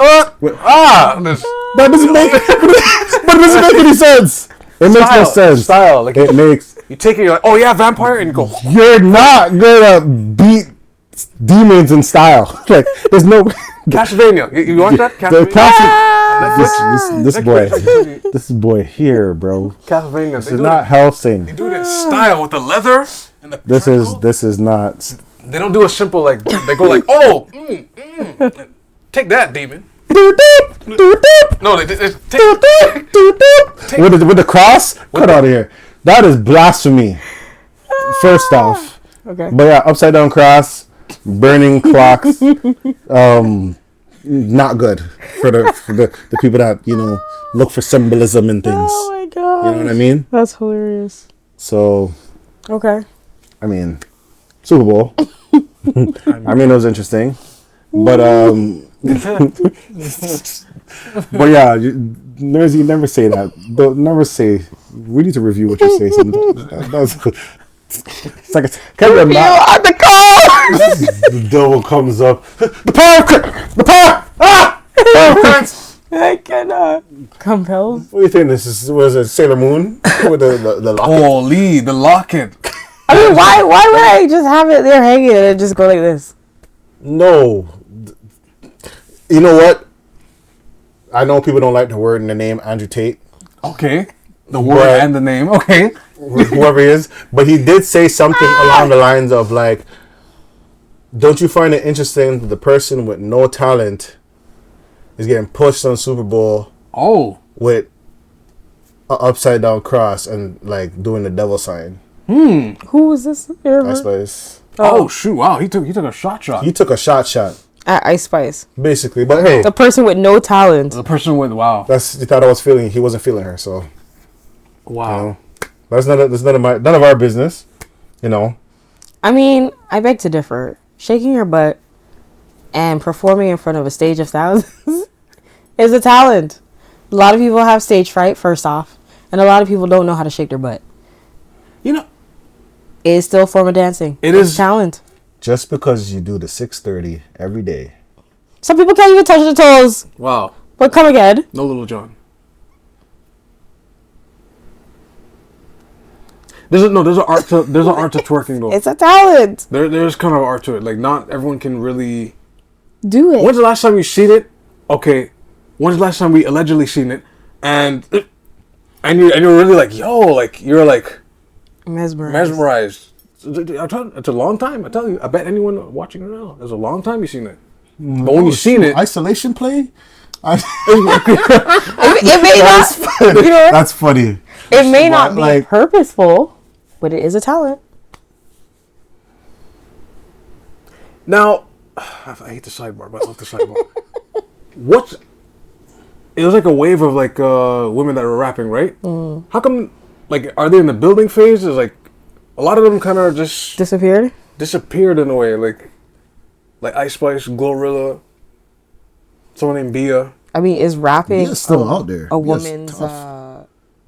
doesn't make. But it doesn't make any sense. It makes no sense. Style. It makes. You take it. You're like, oh yeah, vampire, and you go. You're not gonna beat demons in style. There's no. Castlevania. You watch that? Castlevania. This boy here, bro. Castlevania. This is not Hellsing. They do it in style with the leather and the. This is not. They don't do a simple they go like, oh, take that, demon. No, they take with the cross. Cut out of here. That is blasphemy. First off, okay. But yeah, upside down cross, burning clocks. Not good for the people that look for symbolism and things. Oh my god! You know what I mean? That's hilarious. So. Okay. I mean, Super Bowl. I mean, it was interesting, but but yeah, you never say that. Don't never say. We need to review what you say. It's like review on the call. The devil comes up. The power. I cannot. Compelled. What do you think? Was it Sailor Moon with the locket? Holy, the locket. I mean, why would I just have it there hanging and just go like this? No. You know what? I know people don't like the word and the name Andrew Tate. Okay. The word and the name. Okay. Whoever he is. But he did say something along the lines of don't you find it interesting that the person with no talent is getting pushed on Super Bowl with an upside down cross and doing the devil sign? Who was this? Ice Spice. Oh shoot! Wow, he took a shot. He took a shot at Ice Spice. Basically, but hey, the person with no talent. The person with He thought he wasn't feeling her, so. Wow. You know? That's none of our business. You know. I mean, I beg to differ. Shaking your butt and performing in front of a stage of thousands is a talent. A lot of people have stage fright, first off, and a lot of people don't know how to shake their butt. You know, it is still a form of dancing. It's talent. Just because you do the 6:30 every day. Some people can't even touch their toes. Wow. But come again. No, Little John. There's an art to twerking though. It's a talent. There's kind of art to it. Like not everyone can really do it. When's the last time you seen it? Okay. When's the last time we allegedly seen it? And you're really like, yo, like you're like mesmerized. It's a long time. I tell you. I bet anyone watching right now, it's a long time you've seen it. But when you've seen it, isolation play. It may not. That's funny. It may not be purposeful, but it is a talent. Now, I hate the sidebar, but I love the sidebar. It was like a wave of like women that were rapping, right? Mm. How come? Like, are they in the building phase? Is like a lot of them kind of just disappeared in a way, like Ice Spice, Glorilla, someone named Bia. I mean, is rapping still out there? A woman's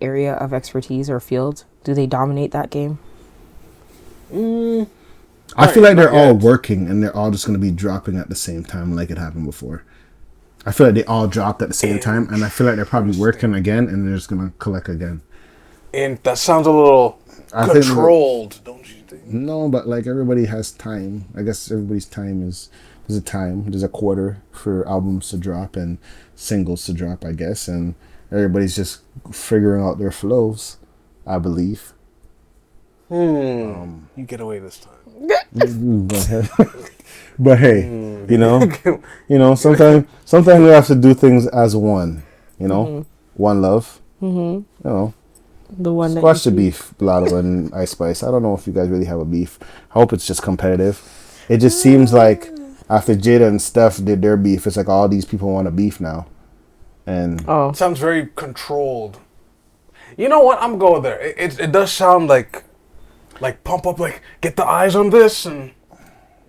area of expertise or field? Do they dominate that game? I feel like they're all working and they're all just going to be dropping at the same time like it happened before. I feel like they all dropped at the same time, and I feel like they're probably working again and they're just going to collect again. And that sounds a little controlled, don't you think? No, but like everybody has time. I guess everybody's time is... There's a time. There's a quarter for albums to drop and singles to drop, I guess. And everybody's just figuring out their flows, I believe. You get away this time. But hey, you know, sometimes we have to do things as one. You know, one love. You know, the one squash the beef, Blotto and Ice Spice. I don't know if you guys really have a beef. I hope it's just competitive. It just seems like after Jada and Steph did their beef, it's like all these people want a beef now. And it sounds very controlled. You know what? I'm going there. It does sound like pump up, like get the eyes on this, and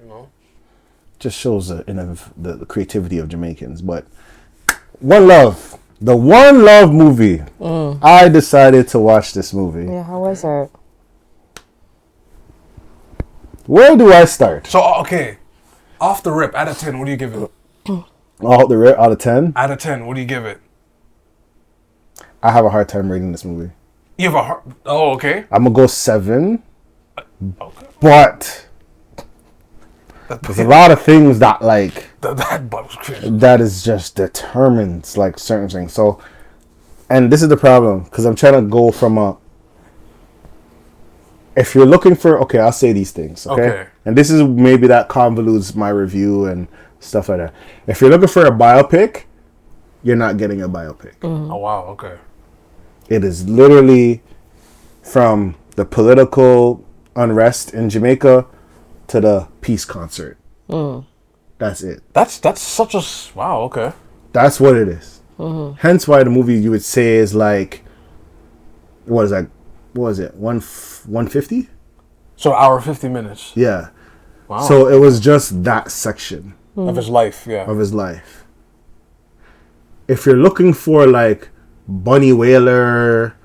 you know, just shows the creativity of Jamaicans. But One Love, the One Love movie. I decided to watch this movie. Yeah, how was it? Where do I start? So okay. Off the rip, out of 10, what do you give it? Off the rip, out of 10? Out of 10, what do you give it? I have a hard time rating this movie. You have a hard... Oh, okay. I'm going to go 7. Okay. But there's a lot of things that, like... that is just determines, like, certain things. So, and this is the problem, because I'm trying to go from a... If you're looking for... Okay, I'll say these things, okay? And this is maybe that convolutes my review and stuff like that. If you're looking for a biopic, you're not getting a biopic. Oh, wow, okay. It is literally from the political unrest in Jamaica to the peace concert. That's it. That's such a... Wow, okay. That's what it is. Hence why the movie you would say is like... What is that? What was it? 150? So hour 50 minutes. Yeah. Wow. So it was just that section. Of his life, yeah. Of his life. If you're looking for like Bunny Wailer,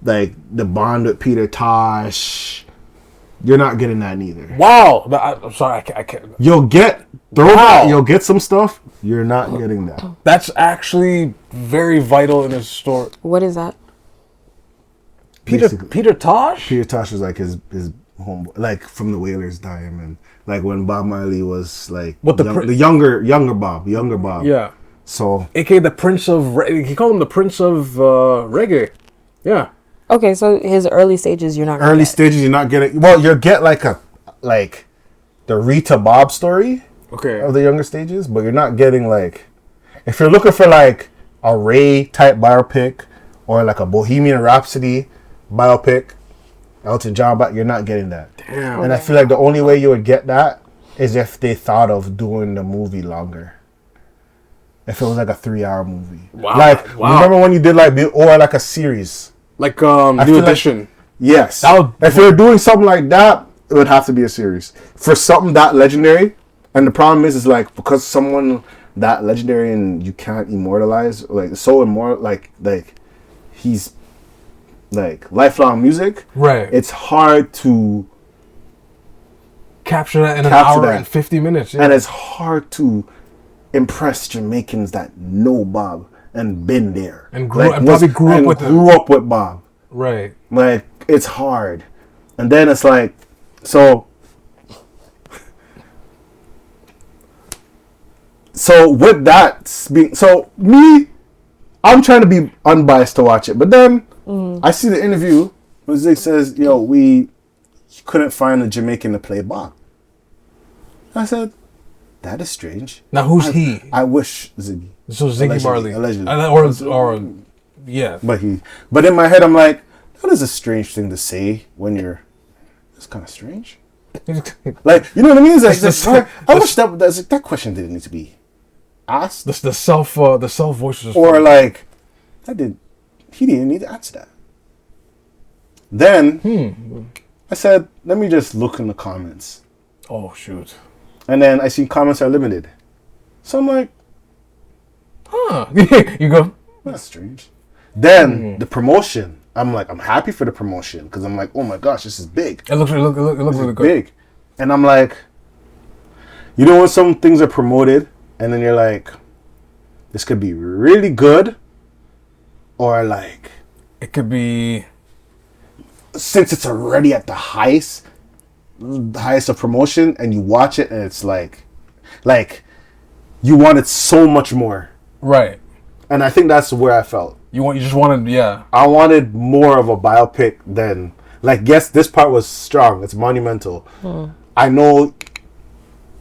like the bond with Peter Tosh, you're not getting that neither. Wow. I'm sorry, I can't. You'll get throwback. You'll get some stuff. You're not getting that. That's actually very vital in his story. What is that? Peter Tosh? Peter Tosh was like his homeboy, like from the Wailers time, and like when Bob Marley was like the younger Bob. Yeah. So, aka the Prince of he called him the Prince of Reggae. Yeah. Okay, so his early stages you're not getting. Well, you'll get like the Rita Bob story. Okay. Of the younger stages, but you're not getting like, if you're looking for like a Ray type biopic or like a Bohemian Rhapsody biopic, Elton John, but you're not getting that. Damn. And I feel like the only way you would get that is if they thought of doing the movie longer. If it was like a 3-hour movie. Wow. Like, remember when you did like, or like a series. Like New Edition. Yes. If they're doing something like that, it would have to be a series. For something that legendary, and the problem is like, because someone that legendary and you can't immortalize, like, so immortal, like he's like lifelong music. Right. It's hard to capture that in an hour and 50 minutes. Yeah. And it's hard to impress Jamaicans that know Bob and been there. And probably grew up with Bob. Right. Like, it's hard. And then it's like, so with that being, so me, I'm trying to be unbiased to watch it. But then I see the interview where Zig says, yo, we couldn't find a Jamaican to play Bob. I said, that is strange. Now, who's he? I wish Ziggy. So Ziggy Marley. Allegedly. Yeah. But in my head, I'm like, that is a strange thing to say when you're, it's kind of strange. Like, you know what I mean? It's like, I wish that question didn't need to be asked. The self voices. Or like, he didn't need to answer that. Then, I said, let me just look in the comments. Oh, shoot. And then I see comments are limited. So I'm like, huh. You go, that's strange. Then the promotion, I'm like, I'm happy for the promotion because I'm like, oh my gosh, this is big. It looks really good. Big. And I'm like, you know when some things are promoted and then you're like, this could be really good, or like, it could be, since it's already at the highest of promotion, and you watch it and it's like you wanted so much more. Right. And I think that's where I felt. You just wanted, yeah. I wanted more of a biopic than, like, yes, this part was strong. It's monumental. I know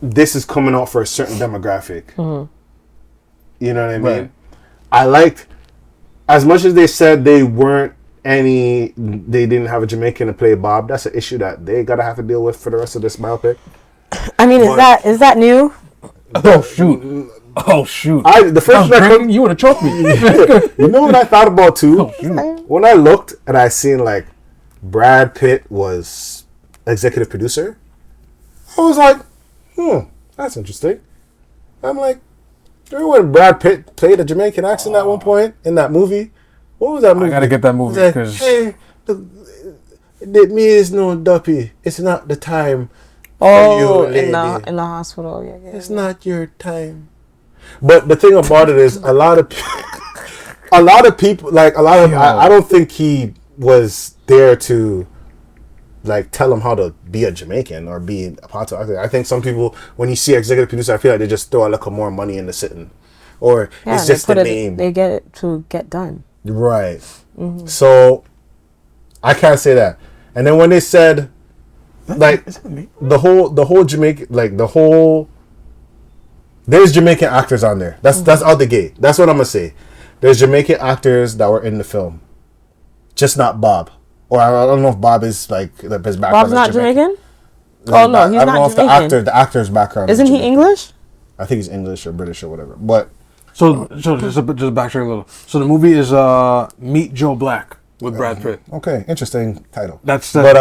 this is coming out for a certain demographic. You know what I mean? Right. I liked, as much as they said they didn't have a Jamaican to play Bob, that's an issue that they gotta have to deal with for the rest of this biopic. I mean, is that new? Oh shoot! The first one you would have choked me. You know what I thought about too? Oh, when I looked and I seen like Brad Pitt was executive producer, I was like, that's interesting. I'm like, remember when Brad Pitt played a Jamaican accent at one point in that movie? What was that movie? I gotta get that movie because hey, me is no duppy. It's not the time. Oh, in the hospital. Yeah. It's not your time. But the thing about it is, a lot of people, like I don't think he was there to like tell them how to be a Jamaican or be a part of it. I think some people, when you see executive producer, I feel like they just throw a little more money into sitting, or it's just the name. They get it to get done. Right. So I can't say that. And then when they said, like, the whole Jamaican, like the whole, there's Jamaican actors on there. That's out the gate. That's what I'm gonna say. There's Jamaican actors that were in the film, just not Bob. Or I don't know if Bob is like his background. Bob's not Jamaican. Oh no, he's not Jamaican. I don't know if the actor's background. Isn't he English? I think he's English or British or whatever. But so just backtrack a little. So the movie is Meet Joe Black with Brad Pitt. Okay, interesting title. That's but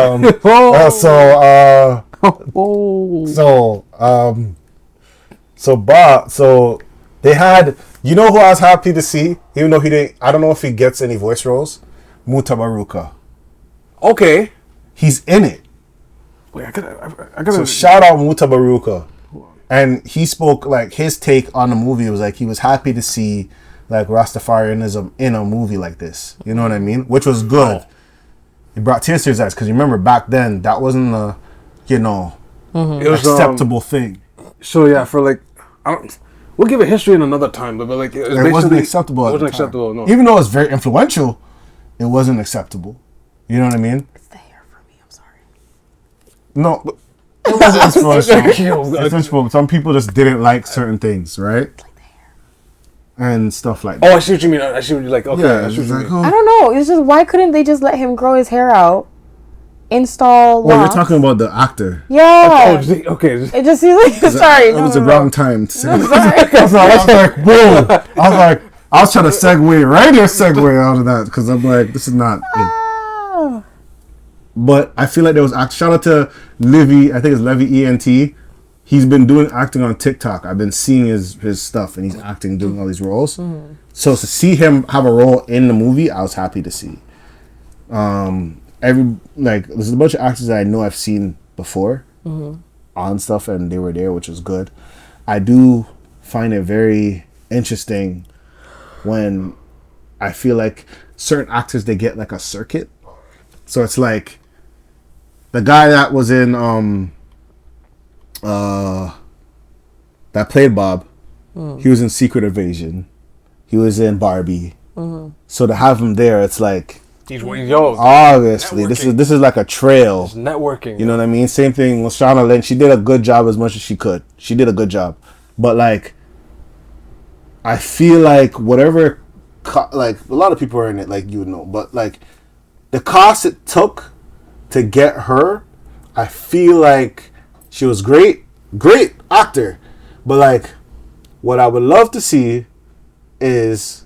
so they had, you know who I was happy to see, even though he didn't. I don't know if he gets any voice roles. Mutabaruka. Okay, he's in it. Wait, I gotta. So shout out Mutabaruka. And he spoke, like, his take on the movie was like he was happy to see like Rastafarianism in a movie like this. You know what I mean? Which was good. It brought tears to his eyes because you remember back then that wasn't a, it was acceptable thing. So yeah, for like, we'll give it history in another time, but like it wasn't acceptable. It wasn't acceptable. No. Even though it's very influential, it wasn't acceptable. You know what I mean? It's the hair for me. I'm sorry. No. But it wasn't influential. Some people just didn't like certain things, right? Like the hair. And stuff like that. Oh, I see what you mean. I see what you're like. Okay, yeah, I see what you mean. I don't know. It's just, why couldn't they just let him grow his hair out? Install locks? Oh, you're talking about the actor. Yeah. Okay. It just seems like, sorry. It was the wrong time to say. I'm sorry. I was like, I was trying to segue out of that because I'm like, this is not. But I feel like there was shout out to Livy. I think it's Levy ENT. He's been doing acting on TikTok. I've been seeing his stuff, and he's acting, doing all these roles. Mm-hmm. So to see him have a role in the movie, I was happy to see. There's a bunch of actors that I know I've seen before on stuff, and they were there, which was good. I do find it very interesting when I feel like certain actors, they get like a circuit. So it's like the guy that was in that played Bob, he was in Secret Invasion, he was in Barbie. So to have him there, it's like obviously this is like a trail. It's networking. You know what I mean? Same thing with Shauna Lynch. She did a good job as much as she could. She did a good job, but like I feel like whatever, like a lot of people are in it, like you would know, but like the cost it took to get her, I feel like she was great actor, but like what I would love to see is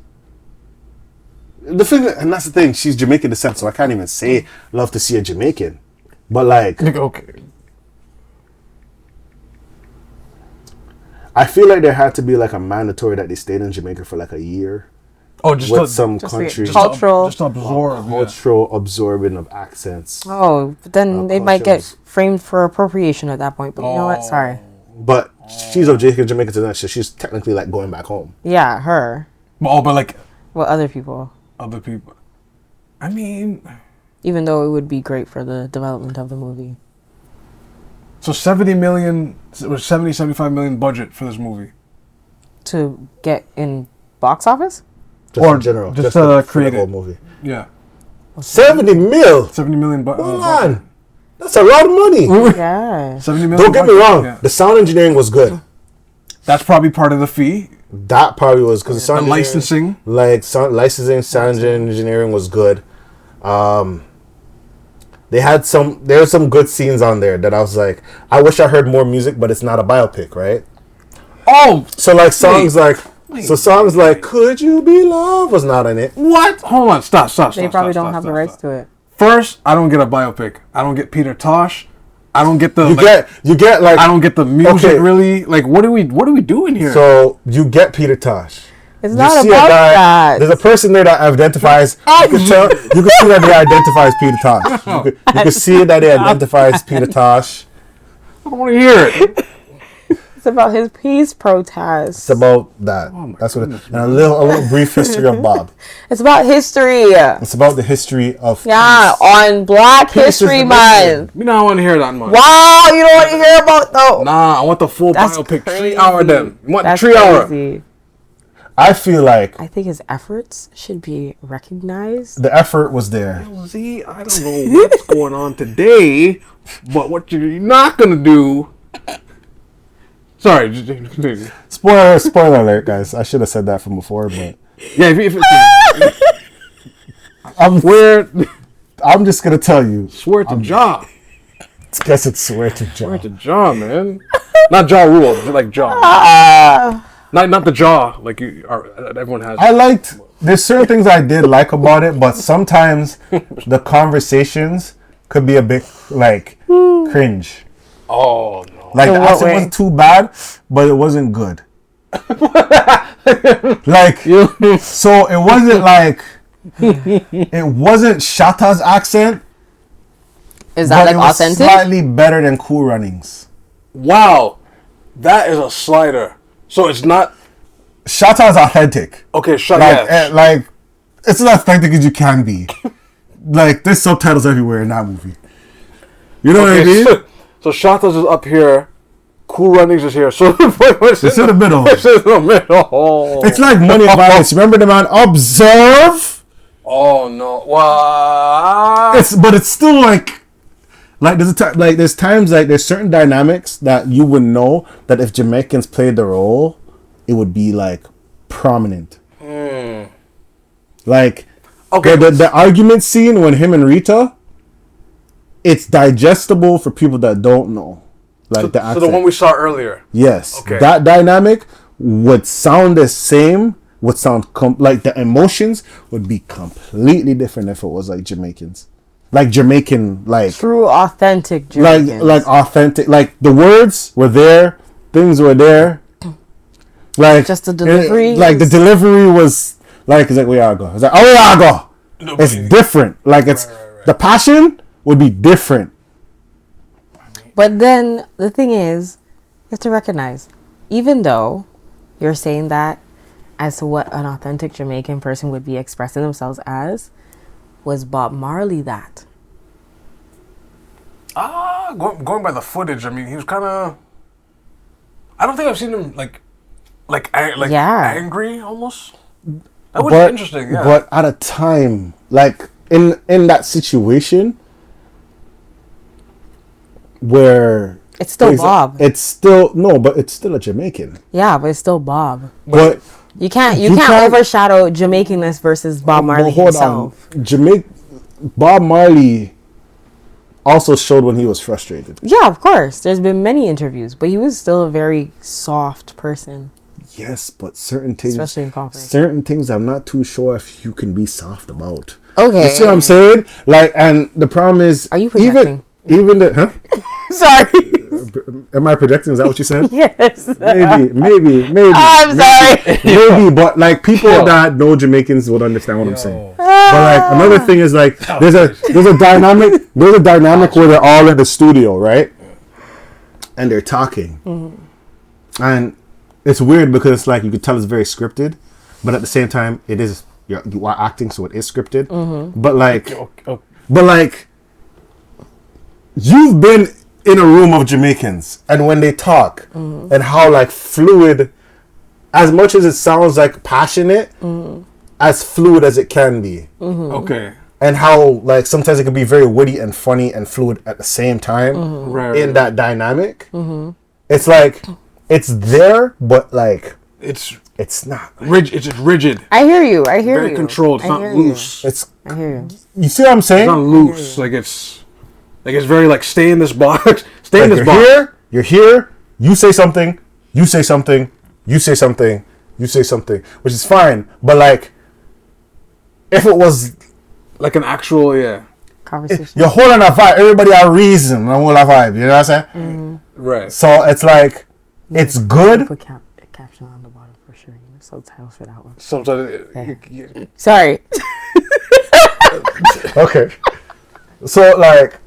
the thing, and that's the thing, she's Jamaican descent, so I can't even say love to see a Jamaican, but like okay, I feel like there had to be like a mandatory that they stayed in Jamaica for like a year. Oh, just with some country cultural, just absorb, cultural absorbing of accents. Oh, but then they might get framed for appropriation at that point. But you know what? Sorry. But she's of Jamaican descent, so she's technically like going back home. Yeah, her. Oh, but like, well, other people. I mean, even though it would be great for the development of the movie. So 70 million, it was 75 million budget for this movie to get in box office. Just or in general, just create the whole movie. Yeah, 70 million. 70 million. Hold on, that's a lot of money. Yeah, 70 million. Don't get me wrong. Yeah. The sound engineering was good. That's probably part of the fee. That probably was because the licensing, sound engineering was good. There were some good scenes on there that I was like, I wish I heard more music, but it's not a biopic, right? Oh, so like songs like "Could You Be Loved" was not in it. What? Hold on, stop. They probably don't have the rights to it. First, I don't get a biopic. I don't get Peter Tosh. I don't get the. You get like. I don't get the music really. Like, what are we doing here? So you get Peter Tosh. It's not about that. There's a person there that identifies. You can see that they identifies Peter Tosh. You can see that they identifies Peter Tosh. I don't want to hear it. It's about his peace protest. It's about that. That's what. And a little brief history of Bob. It's about history. It's about the history of peace. On Black History Month. You know, I want to hear that much. Wow, you don't want to hear about though. Nah, I want the full biopic. 3 hour then. You want the 3 hour? I feel like I think his efforts should be recognized. The effort was there. See, I don't know what's going on today, but what you're not gonna do. Sorry, spoiler alert, guys. I should have said that from before, but yeah. I'm just gonna tell you. Swear to Jaw. I guess it's swear to Jaw. Swear to Jaw, man. Not Jaw Rule, just like Jaw. Not the jaw like everyone has. There's certain things I did like about it, but sometimes the conversations could be a bit like cringe. Oh no! Like the accent wasn't too bad, but it wasn't good. So it wasn't like it wasn't Shatta's accent. Is that like authentic? Slightly better than Cool Runnings. Wow, that is a slider. So it's not. Shatta's authentic. Okay, like it's as authentic as you can be. Like there's subtitles everywhere in that movie. You know what I mean? So Shatta's is up here. Cool Runnings is here. So it's in the middle. It's in the middle. It's like Money and Violence. Remember the man Observe? Oh no! Wow. But it's still like there's times like there's certain dynamics that you would know that if Jamaicans played the role, it would be like prominent. Like okay, the argument scene when him and Rita, it's digestible for people that don't know. Like the accent. So the one we saw earlier. Yes. Okay. That dynamic would sound the same would sound like the emotions would be completely different if it was like Jamaicans, like Jamaican, like true authentic Jamaicans. like authentic, like the words were there, things were there, like just the delivery, like the delivery was like, it's like where I go, it's like oh where I go, it's different, like it's right. The passion would be different. But then the thing is, you have to recognize, even though you're saying that as to what an authentic Jamaican person would be expressing themselves as, was Bob Marley that? Going by the footage, I mean, he was kind of. I don't think I've seen him angry almost. That was interesting. Yeah. But at a time, like in that situation, where it's still Bob. It's still but it's still a Jamaican. Yeah, but it's still Bob. But you can't overshadow Jamaicanness versus Bob Marley himself. Bob Marley also showed when he was frustrated. Yeah, of course. There's been many interviews, but he was still a very soft person. Yes, but certain things, especially in conflict, certain things I'm not too sure if you can be soft about. Okay, you see what I'm saying? Like, and the problem is, are you projecting? Even the Sorry. Am I projecting? Is that what you said? Yes. Maybe. I'm sorry. Maybe, but like people that know Jamaicans would understand what I'm saying. But like another thing is like there's a dynamic where they're all in the studio, right? And they're talking, and it's weird because it's like you could tell it's very scripted, but at the same time it is you are acting, so it is scripted. But like you've been in a room of Jamaicans, and when they talk, and how like fluid, as much as it sounds like passionate, as fluid as it can be. Okay. And how like sometimes it can be very witty and funny and fluid at the same time in that dynamic. It's like it's there, but like it's not rigid. It's just rigid. I hear you. Very controlled. It's not loose. I hear you. You see what I'm saying? It's not loose. Like it's very like stay in this box. Stay in this box. You're here. You say something. You say something. You say something. You say something, which is fine. But like, if it was like an actual conversation, you're holding a vibe. Everybody have reason. I'm holding a vibe. You know what I'm saying? Right. So it's like it's good. Put caption on the bottom for sure. Subtitles for that one. Sometimes. Sorry. Okay. So like,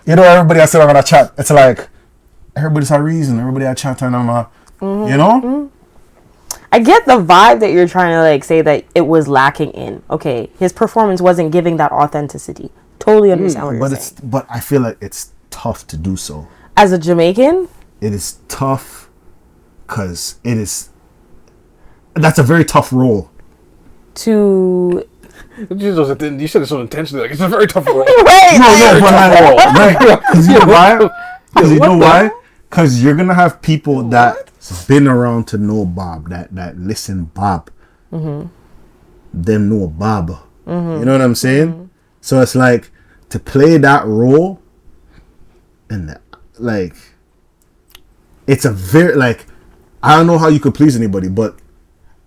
you know, everybody I sit on a chat. It's like everybody's a reason. Everybody I chat and I'm you know. I get the vibe that you're trying to like say that it was lacking in. Okay, his performance wasn't giving that authenticity. Totally understand what you're saying. But I feel like it's tough to do so. As a Jamaican, it is tough because that's a very tough role. To you said it so intentionally. Like it's a very tough role. Right. Because you know why? Because you know why? Because you're gonna have people that's been around to know Bob, that listen Bob. Them know Bob. You know what I'm saying? So it's like to play that role, and like it's a very like I don't know how you could please anybody, but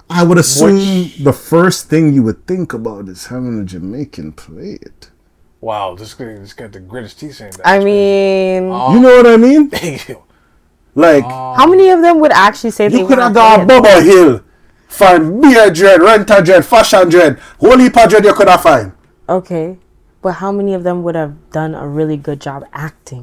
I would assume the first thing you would think about is having a Jamaican play it. Wow, this got the greatest teeth saying that. I mean, you know what I mean? Like, how many of them would actually say you could have got Bubba Hill, find beer dread, renter dread, fashion dread, whole heap of dread you could have find. Okay, but how many of them would have done a really good job acting?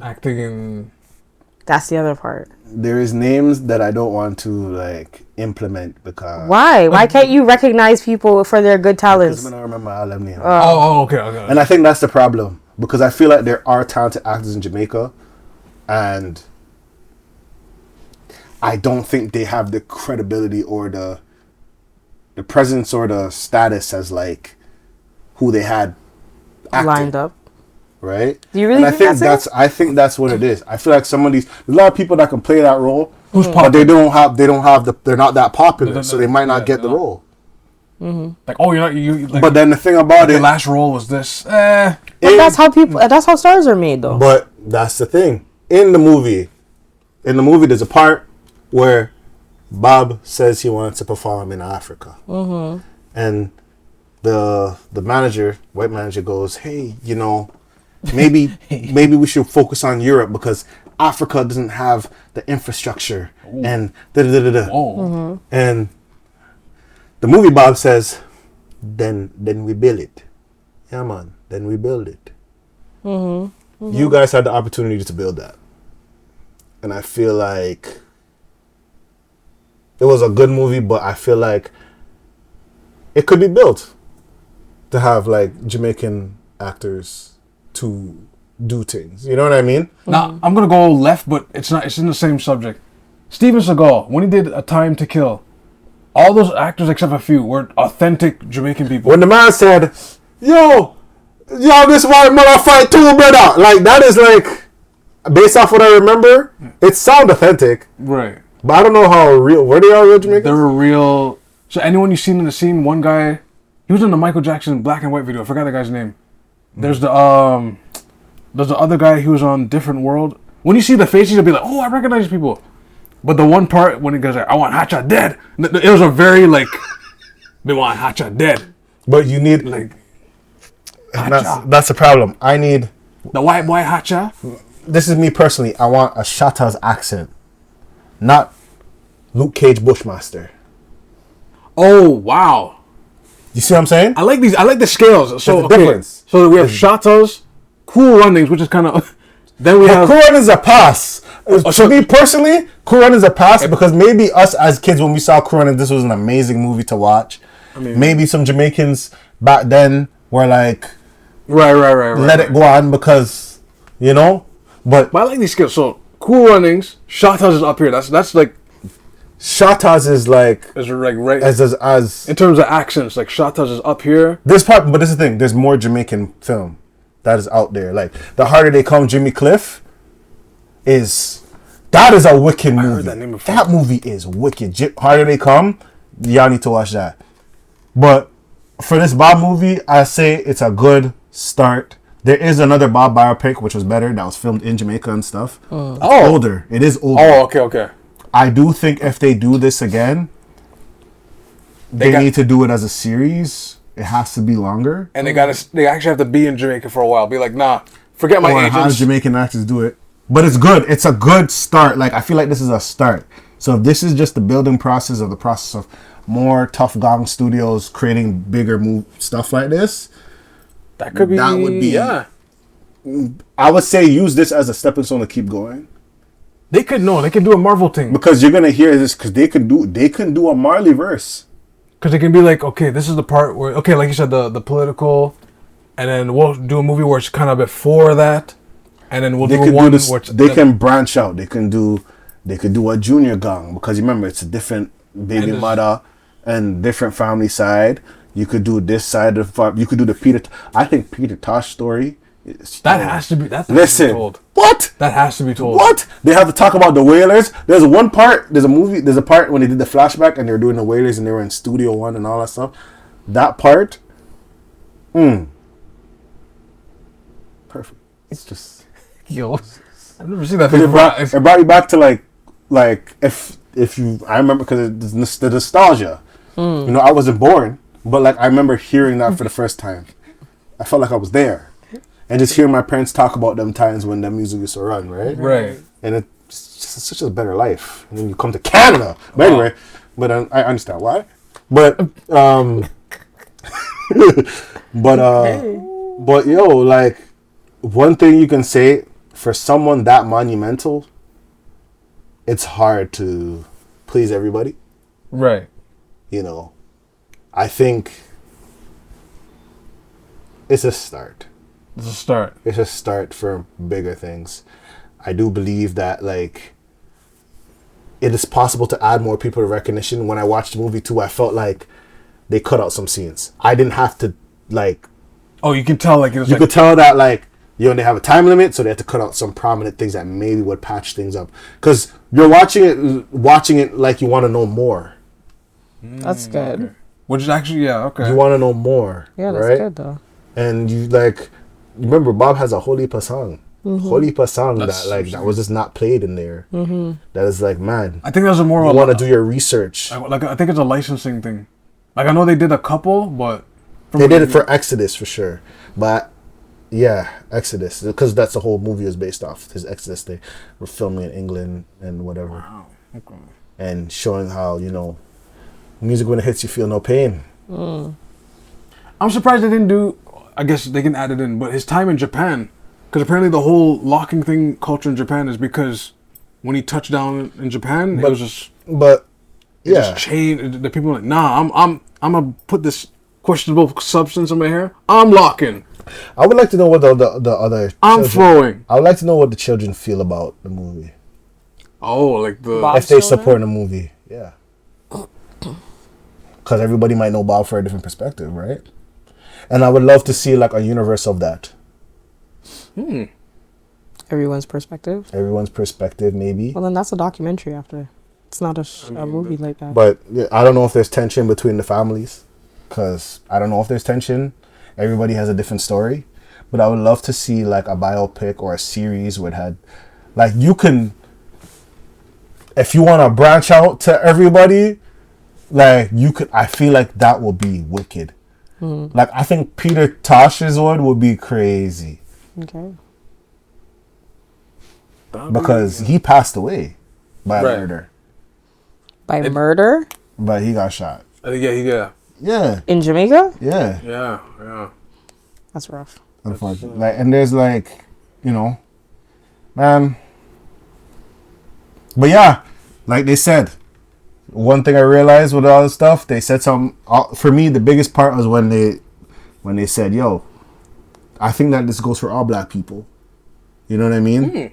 That's the other part. There is names that I don't want to like implement because why can't you recognize people for their good talents? Because I don't remember all them names. Okay. And I think that's the problem because I feel like there are talented actors in Jamaica, and I don't think they have the credibility or the presence or the status as like who they had acting. Lined up. Right? Do you really think that's I think that's what it is. I feel like there's a lot of people that can play that role, but they're not that popular, so they might not get the role. Like, oh, you're not you. Like, but then the thing about the last role was this. But that's how stars are made, though. But that's the thing. In the movie, there's a part where Bob says he wants to perform in Africa. And the manager, white manager, goes, hey, maybe we should focus on Europe because Africa doesn't have the infrastructure. Ooh. And and the movie Bob says, then we build it. Yeah, man. Then we build it. You guys had the opportunity to build that, and I feel like it was a good movie, but I feel like it could be built to have like Jamaican actors to do things. You know what I mean? Now, I'm going to go left, but it's not. It's in the same subject. Steven Seagal, when he did A Time to Kill, all those actors except a few were authentic Jamaican people. When the man said, yo, this white mother fight too, brother. Like, that is like, based off what I remember, it sound authentic. Right. But I don't know how real, were they all real Jamaicans? They were real. So anyone you've seen in the scene, one guy, he was in the Michael Jackson black and white video. I forgot the guy's name. There's the other guy who was on Different World. When you see the faces, you'll be like, oh, I recognize these people. But the one part when he goes like, I want Hacha dead. It was a very like, they want Hacha dead. But you need like, that's the problem. I need the white boy Hacha. This is me personally. I want a Shatta's accent, not Luke Cage Bushmaster. Oh wow! You see what I'm saying? I like these. I like the scales. So the difference. So we have Shatta's, Cool Runnings, which is kind of. Then we have Cool Runnings a pass. To me personally, Cool Runnings a pass because maybe us as kids when we saw Cool Runnings, this was an amazing movie to watch. I mean, maybe some Jamaicans back then were like, right. Let it go on because, But I like these skills. So Cool Runnings, Shatta's is up here. That's like Shatta's is like right as in terms of accents. Like Shatta's is up here. But this is the thing. There's more Jamaican film that is out there. Like The Harder They Come, Jimmy Cliff is a wicked movie. I heard that name before. That movie is wicked. Harder They Come, y'all need to watch that. But for this Bob movie, I say it's a good start. There is another Bob biopic which was better that was filmed in Jamaica and stuff. It's older. It is older. Oh, okay. I do think if they do this again, they need to do it as a series. It has to be longer. And they actually have to be in Jamaica for a while. Be like, nah, forget my agents. How Jamaican actors do it. But it's good. It's a good start. Like, I feel like this is a start. So if this is just the building process of the process of more Tough Gong Studios creating bigger stuff like this, that would be. Yeah. I would say use this as a stepping stone to keep going. They could do a Marvel thing because you're gonna hear this because they can do a Marley verse. Because they can be like, okay, this is the part where like you said, the political, and then we'll do a movie where it's kind of before that, and then we'll do one where they can branch out. They could do a junior gang because remember it's a different baby mother and different family side. You could do this side of you could do the Peter. I think Peter Tosh story. Has to be told. What? That has to be told. What? They have to talk about the Wailers. There's a part when they did the flashback and they were doing the Wailers and they were in Studio One and all that stuff. That part, perfect. It's just I've never seen that. It brought you back to like if you I remember because it's the nostalgia. I wasn't born, but like I remember hearing that for the first time. I felt like I was there. And just hearing my parents talk about them times when that music used to run, right? Right. And it's just such a better life. And then you come to Canada. But anyway, I understand why. But but yo, like one thing you can say for someone that monumental, it's hard to please everybody. Right. I think it's a start. It's a start. It's a start for bigger things. I do believe that, like, it is possible to add more people to recognition. When I watched the movie, too, I felt like they cut out some scenes. I didn't have to, like... Oh, you can tell, like... It was you could tell that, like, they have a time limit, so they had to cut out some prominent things that maybe would patch things up. Because you're watching it like you want to know more. That's good. Okay. Which is actually, okay. You want to know more, yeah, that's right? good, though. And you, like... Remember, Bob has a whole heap of song. whole heap of songs that was just not played in there. That is like, man, I think there's you want to do your research. I think it's a licensing thing. Like I know they did a couple, but they did it for Exodus for sure. But yeah, Exodus, because that's the whole movie is based off. His Exodus, they were filming in England and whatever. Wow. Okay. And showing how, music when it hits you feel no pain. I'm surprised they didn't do, I guess they can add it in, but his time in Japan, because apparently the whole locking thing culture in Japan is because when he touched down in Japan, it was just... But, it just changed. The people were like, nah, I'm gonna put this questionable substance in my hair. I'm locking. I would like to know what the other throwing. I would like to know what the children feel about the movie. Oh, like the... if they support the movie, yeah. Because everybody might know Bob for a different perspective, right? And I would love to see like a universe of that. Everyone's perspective? Everyone's perspective, maybe. Well, then that's a documentary after. It's not a movie like that. But I don't know if there's tension between the families. Because I don't know if there's tension. Everybody has a different story. But I would love to see like a biopic or a series where it had... Like you can... If you want to branch out to everybody, like you could... I feel like that would be wicked. Like I think Peter Tosh's one would be crazy. Okay. Because he passed away by murder. By murder? But he got shot. Yeah. In Jamaica? Yeah. Yeah. That's rough. Unfortunately. Like, and there's like, man. But yeah, like they said, one thing I realized with all this stuff, they said for me, the biggest part was when they said, yo, I think that this goes for all black people. You know what I mean?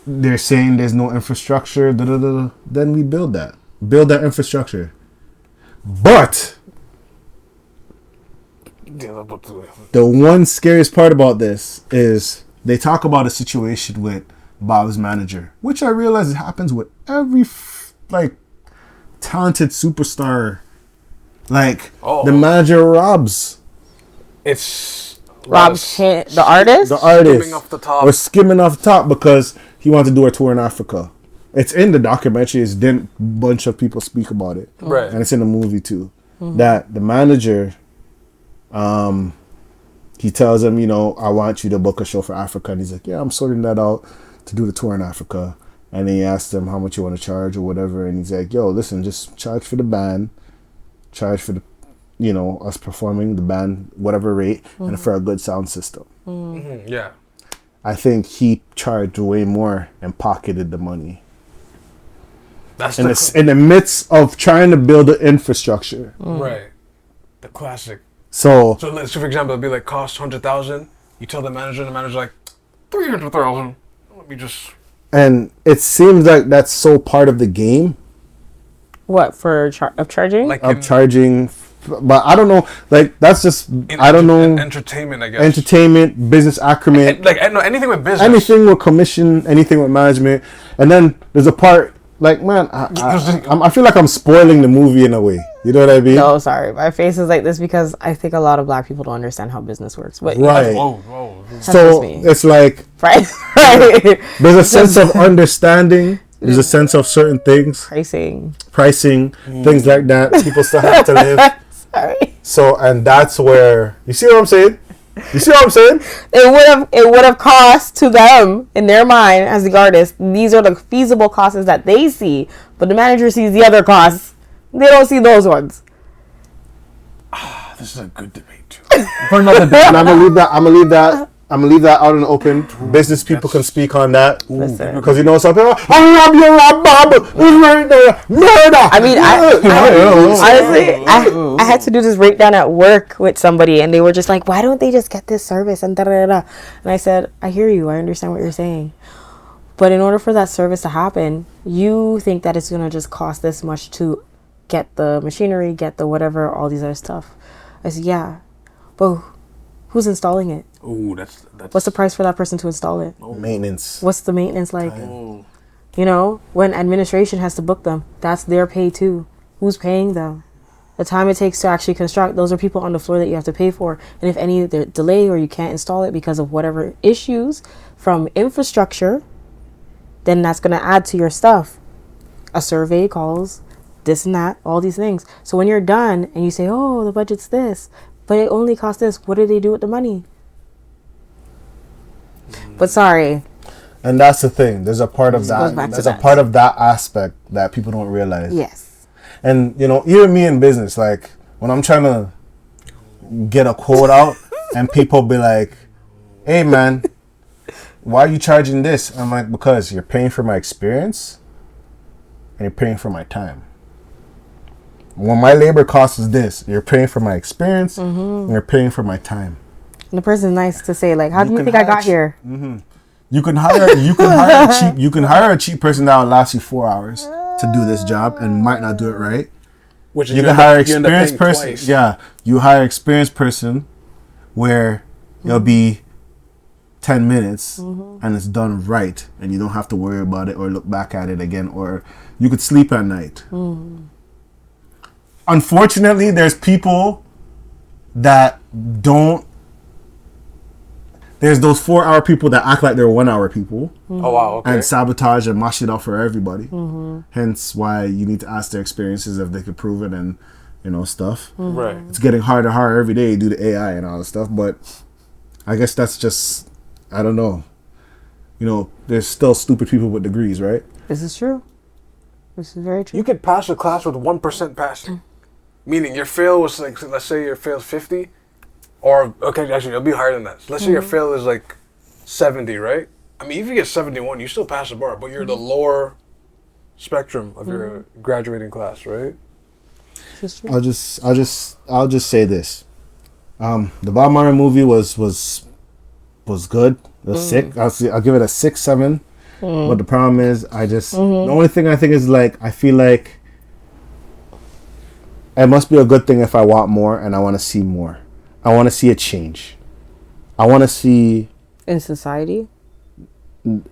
They're saying there's no infrastructure, then we build that infrastructure. But the one scariest part about this is they talk about a situation with Bob's manager, which I realize it happens with every talented superstar. Like the manager robs. It's robs the artist. The artist skimming off the top. Or skimming off the top because he wanted to do a tour in Africa. It's in the documentary. It's then a bunch of people speak about it, right? And it's in the movie too. That the manager, he tells him, I want you to book a show for Africa, and he's like, yeah, I'm sorting that out to do the tour in Africa. And then he asked him how much you want to charge or whatever, and he's like, yo, listen, just charge for the band, charge for the, us performing the band, whatever rate, and for a good sound system. Yeah. I think he charged way more and pocketed the money. That's in the midst of trying to build the infrastructure. Right. The classic. So for example, it'd be like cost 100,000. You tell the manager, and the manager's like 300,000. Let me just. And it seems like that's so part of the game. What for charging? Charging, but I don't know. Like that's just I don't know. Entertainment, I guess. Entertainment, business acumen. Anything with business. Anything with commission, anything with management, and then there's a part. Like, man, I feel like I'm spoiling the movie in a way. You know what I mean? No, sorry. My face is like this because I think a lot of black people don't understand how business works. But right. Whoa. So it's like... Right. There's a sense of understanding. There's a sense of certain things. Pricing. Things like that. People still have to live. Sorry. So, and that's where... You see what I'm saying? It would have cost to them in their mind as the artist. These are the feasible costs that they see, but the manager sees the other costs. They don't see those ones. This is a good debate too. For another day, and I'm gonna leave that out in the open. Business people can speak on that because some people. I rob you, Bob. Who's right there? Murder. I mean, honestly, I had to do this breakdown at work with somebody, and they were just like, "Why don't they just get this service?" And And I said, "I hear you. I understand what you're saying, but in order for that service to happen, you think that it's gonna just cost this much to get the machinery, get the whatever, all these other stuff." I said, "Yeah, but who's installing it? Oh, that's. What's the price for that person to install it? Maintenance. What's the maintenance like? When administration has to book them, that's their pay too. Who's paying them? The time it takes to actually construct, those are people on the floor that you have to pay for. And if any delay or you can't install it because of whatever issues from infrastructure, then that's going to add to your stuff. A survey calls, this and that, all these things. So when you're done and you say, oh, the budget's this, but it only costs this, what do they do with the money? But sorry. And that's the thing. There's a part of that. There's a part of that aspect that people don't realize. Yes. And, you know, even me in business, like, when I'm trying to get a quote out and people be like, hey, man, why are you charging this? I'm like, because you're paying for my experience and you're paying for my time. When my labor cost is this, you're paying for my experience and you're paying for my time. And the person's nice to say, like, how do you think I got here? You can hire a cheap person that will last you 4 hours to do this job and might not do it right. Which you can hire experienced person. Twice. Yeah, you hire experienced person where it'll be 10 minutes and it's done right, and you don't have to worry about it or look back at it again, or you could sleep at night. Unfortunately, there's people that don't. There's those 4 hour people that act like they're 1 hour people. Oh, wow. Okay. And sabotage and mash it up for everybody. Hence why you need to ask their experiences if they could prove it and, you know, stuff. Right. It's getting harder and harder every day due to AI and all that stuff. But I guess that's just, I don't know. You know, there's still stupid people with degrees, right? This is true. This is very true. You could pass a class with 1% passing. Meaning your fail was like, let's say your fail's 50. Or, okay, actually, it'll be higher than that. So let's say your fail is like 70, right? I mean, if you get 71, you still pass the bar, but you're the lower spectrum of your graduating class, right? I'll just say this. The Bob Marley movie was good. It was sick. I'll give it a 6, 7. But the problem is, the only thing I think is, like, I feel like it must be a good thing if I want more and I want to see more. I want to see a change. I want to see in society. In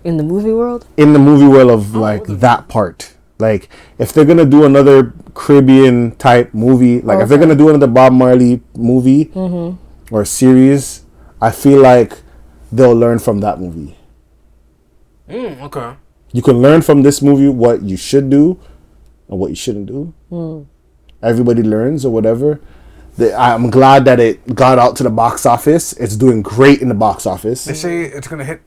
the movie world. In the movie world of like that part. Like if they're gonna do another Caribbean type movie, like if they're gonna do another Bob Marley movie or series, I feel like they'll learn from that movie. Okay. You can learn from this movie what you should do and what you shouldn't do. Everybody learns or whatever. I'm glad that it got out to the box office. It's doing great in the box office. They say it's going to hit.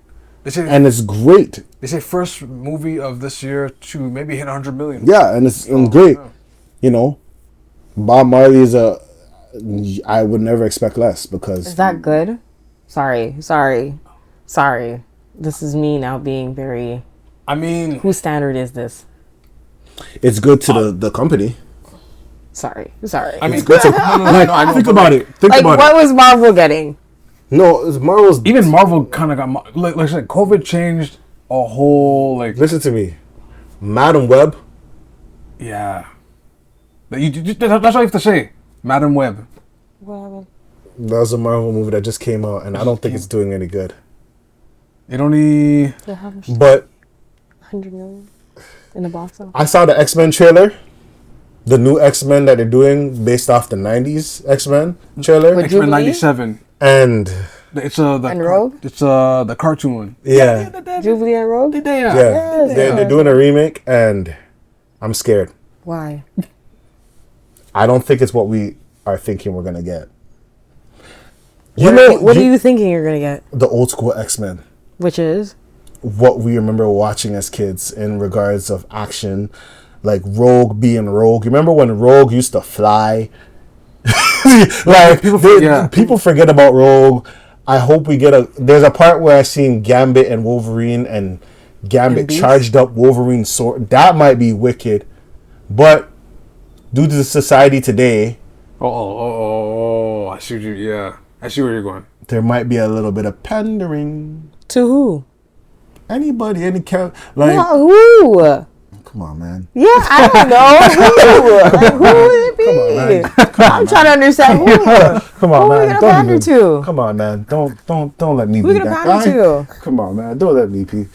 And it's great. They say first movie of this year to maybe hit 100 million. Yeah, and it's great. Yeah. You know, Bob Marley is I would never expect less because... Is that good? Sorry. This is me now being very... I mean... Whose standard is this? It's good to the company. Sorry. I mean, it's good to... Think about it. What was Marvel getting? No, it's Marvel's... Even Marvel kind of got... Like I said, COVID changed a whole, like... Listen to me. Madam Web. Yeah. That's all you have to say. Madam Web. What? That was a Marvel movie that just came out, and I don't think it's doing any good. It only... But... 100 million in the box office. I saw the X-Men trailer. The new X-Men that they're doing based off the 90s X-Men trailer. X-Men 97. And... It's Rogue? It's the cartoon one. Yeah. Jubilee and Rogue? Yeah. They're doing a remake, and I'm scared. Why? I don't think it's what we are thinking we're going to get. What are you thinking you're going to get? The old school X-Men. Which is? What we remember watching as kids in regards of action. Like Rogue being Rogue. You remember when Rogue used to fly? Like, people forget about Rogue. I hope we get there's a part where I seen Gambit and Wolverine, and Gambit charged up Wolverine's sword. That might be wicked. But due to the society today... I see I see where you're going. There might be a little bit of pandering. To who? Anybody, any like... Who? Come on, man. Yeah, I don't know. Who would it be? Come on, I'm trying to understand who. Come on, man. Who are we gonna pander to? Come on, man. Don't let me be that guy. Come on, man. Don't let me be.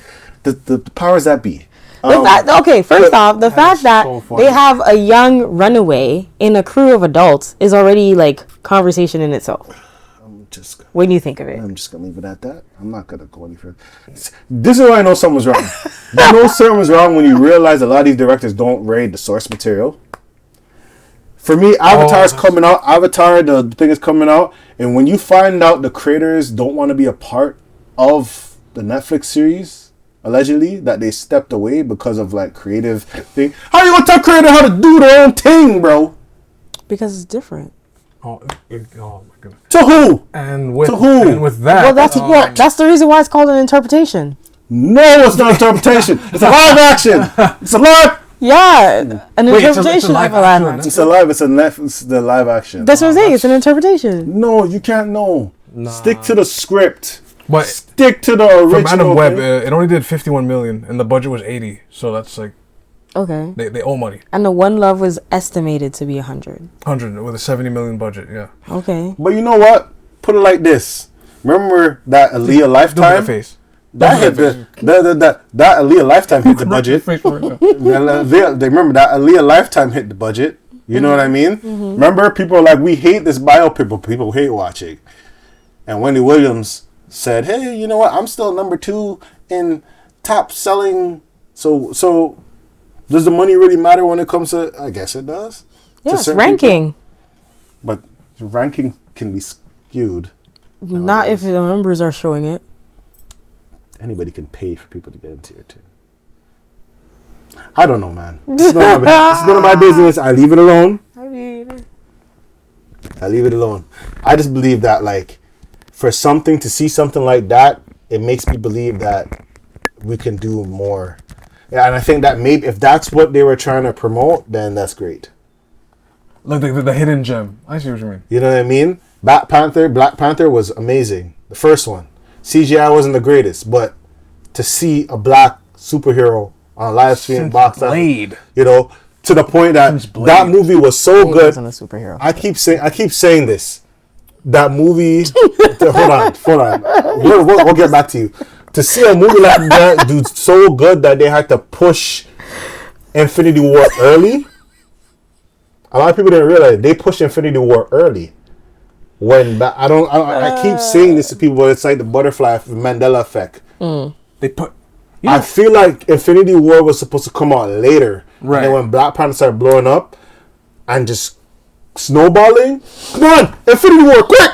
The powers that be. First off, the fact that they have a young runaway in a crew of adults is already like conversation in itself. What do you think of it? I'm just gonna leave it at that. I'm not gonna go any further. This is why I know something's wrong. You know something was wrong when you realize a lot of these directors don't read the source material. For me, Avatar's coming out. Avatar, the thing is coming out, and when you find out the creators don't want to be a part of the Netflix series, allegedly that they stepped away because of like creative thing. How you gonna tell creators how to do their own thing, bro? Because it's different. Oh my goodness. To who? And with that. Well, that's the reason why it's called an interpretation. No, it's not interpretation. It's a live action. It's a live. Yeah, an interpretation it's a live of a live action. action. It's the live action. That's what I'm saying. It's an interpretation. No, you can't know. Nah. Stick to the script. But stick to the original. From Adam Webb, it only did 51 million, and the budget was 80. So that's like. Okay. They owe money. And the One Love was estimated to be 100. 100 with a 70 million budget. Yeah. Okay. But you know what? Put it like this. Remember that Aaliyah Lifetime? Face. That hit that Aaliyah Lifetime hit the budget. They remember that Aaliyah Lifetime hit the budget. You know what I mean? Mm-hmm. Remember, people are like, we hate this biopic, but people hate watching. And Wendy Williams said, hey, you know what? I'm still number 2 in top selling. So does the money really matter when it comes to? I guess it does. Yes, ranking. People. But ranking can be skewed. Not if the numbers are showing it. Anybody can pay for people to get into your team. I don't know, man. It's none of my business. I leave it alone. I leave it alone. I just believe that, like, for something to see something like that, it makes me believe that we can do more. Yeah, and I think that maybe if that's what they were trying to promote, then that's great. Like the hidden gem. I see what you mean. You know what I mean? Black Panther was amazing. The first one. CGI wasn't the greatest, but to see a black superhero on a live stream box office, you know, to the point that that movie was so good. Wasn't a superhero. I keep saying this. That movie. hold on. We'll get back to you. To see a movie like that do so good that they had to push Infinity War early. A lot of people didn't realize they pushed Infinity War early. I keep saying this to people, but it's like the butterfly Mandela effect. I feel like Infinity War was supposed to come out later. Right. And then when Black Panther started blowing up and just snowballing, come on, Infinity War, quick!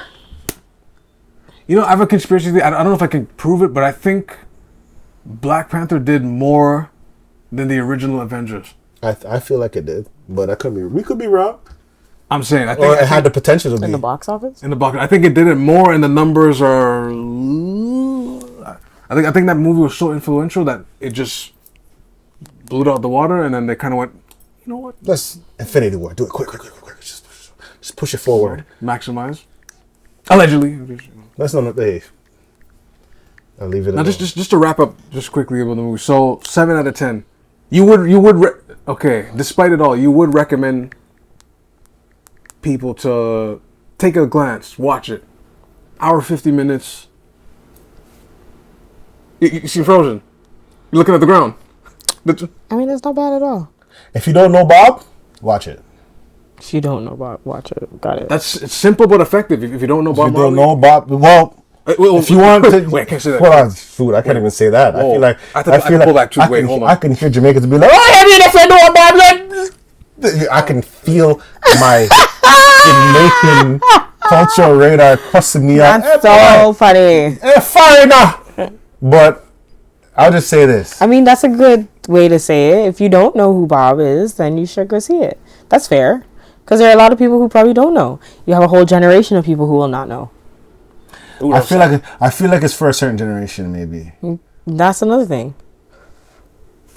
You know, I have a conspiracy theory. I don't know if I can prove it, but I think Black Panther did more than the original Avengers. I feel like it did, but we could be wrong. I'm saying, I think it had the potential to be in the box office. In the box, I think it did it more, and the numbers are. I think that movie was so influential that it just blew it out the water, and then they kind of went, you know what? Let's Infinity War. Do it quick. Just push it forward. Maximize. Allegedly. Let's not behave. I'll leave it. Now, just to wrap up, just quickly about the movie. So 7 out of 10. You would okay. Despite it all, you would recommend people to take a glance, watch it. Hour 50 minutes. You see Frozen. You're looking at the ground. I mean, it's not bad at all. If you don't know Bob, watch it. If you don't know Bob, watch it. Got it. It's simple but effective. If you don't know Bob Marley. If you don't know Bob, well, if you want to... Wait, I can't say that. Hold on, food. I can't even say that. Whoa. I feel like... I can pull back too. Wait, hold on. I can hear Jamaicans be like, oh, I mean, if I know Bob, I can feel my Jamaican cultural radar cussing me out. That's so funny. Fire enough. But I'll just say this. I mean, that's a good way to say it. If you don't know who Bob is, then you should go see it. That's fair. Because there are a lot of people who probably don't know. You have a whole generation of people who will not know. I feel like it's for a certain generation, maybe. That's another thing.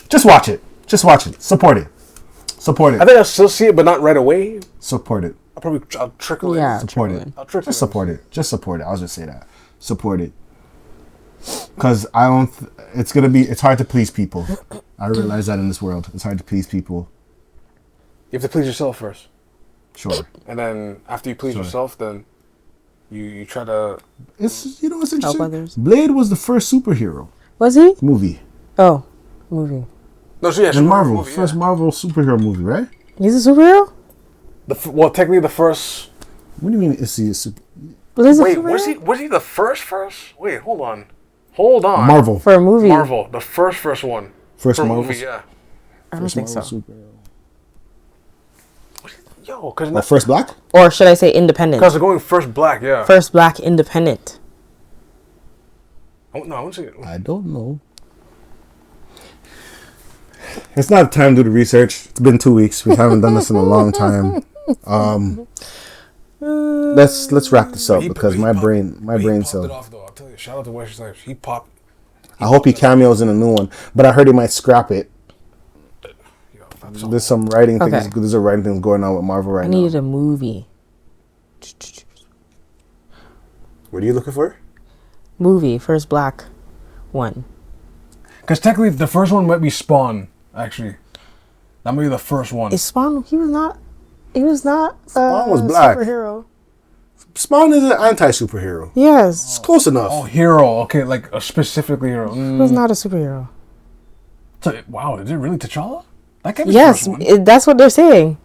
Just watch it. Support it. I think I'll still see it, but not right away. Support it. I'll trickle Yeah, it. Support it. Just support it. I'll just say that. Support it. Because it's hard to please people. I realize that in this world. It's hard to please people. You have to please yourself first. Sure. And then after you please yourself, then you try to... It's interesting. Help others. Blade was the first superhero. Was he? Movie. Oh, movie. No, so yeah, in Marvel. movie, First Marvel superhero movie, right? He's a superhero? Well, technically the first... What do you mean is he a super... Wait, was he the first? Wait, hold on. Marvel. For a movie. Marvel, the first one. First for Marvel? movie, yeah. I don't think so. Superhero. Yo, because... Like first black? Or should I say independent? Because they're going first black, yeah. First black independent. Oh, no, I wouldn't say it. I don't know. It's not time to do the research. It's been 2 weeks. We haven't done this in a long time. Let's wrap this up because my brain cell. Off, though. I'll tell you, shout out to Wesley Snipes. He popped. I hope he cameos in a new one, but I heard he might scrap it. There's some writing things. Okay. There's a writing thing going on with Marvel right now. I needed a movie. What are you looking for? Movie, first black one. Because technically, the first one might be Spawn. Actually, that might be the first one. Is Spawn? He was not. He was not. Spawn was black. Superhero. Spawn is an anti-superhero. Yes. It's close enough. Oh, hero. Okay, like a specifically hero. He was not a superhero. So, wow, is it really T'Challa? That can't be Yes, the first one. that's what they're saying.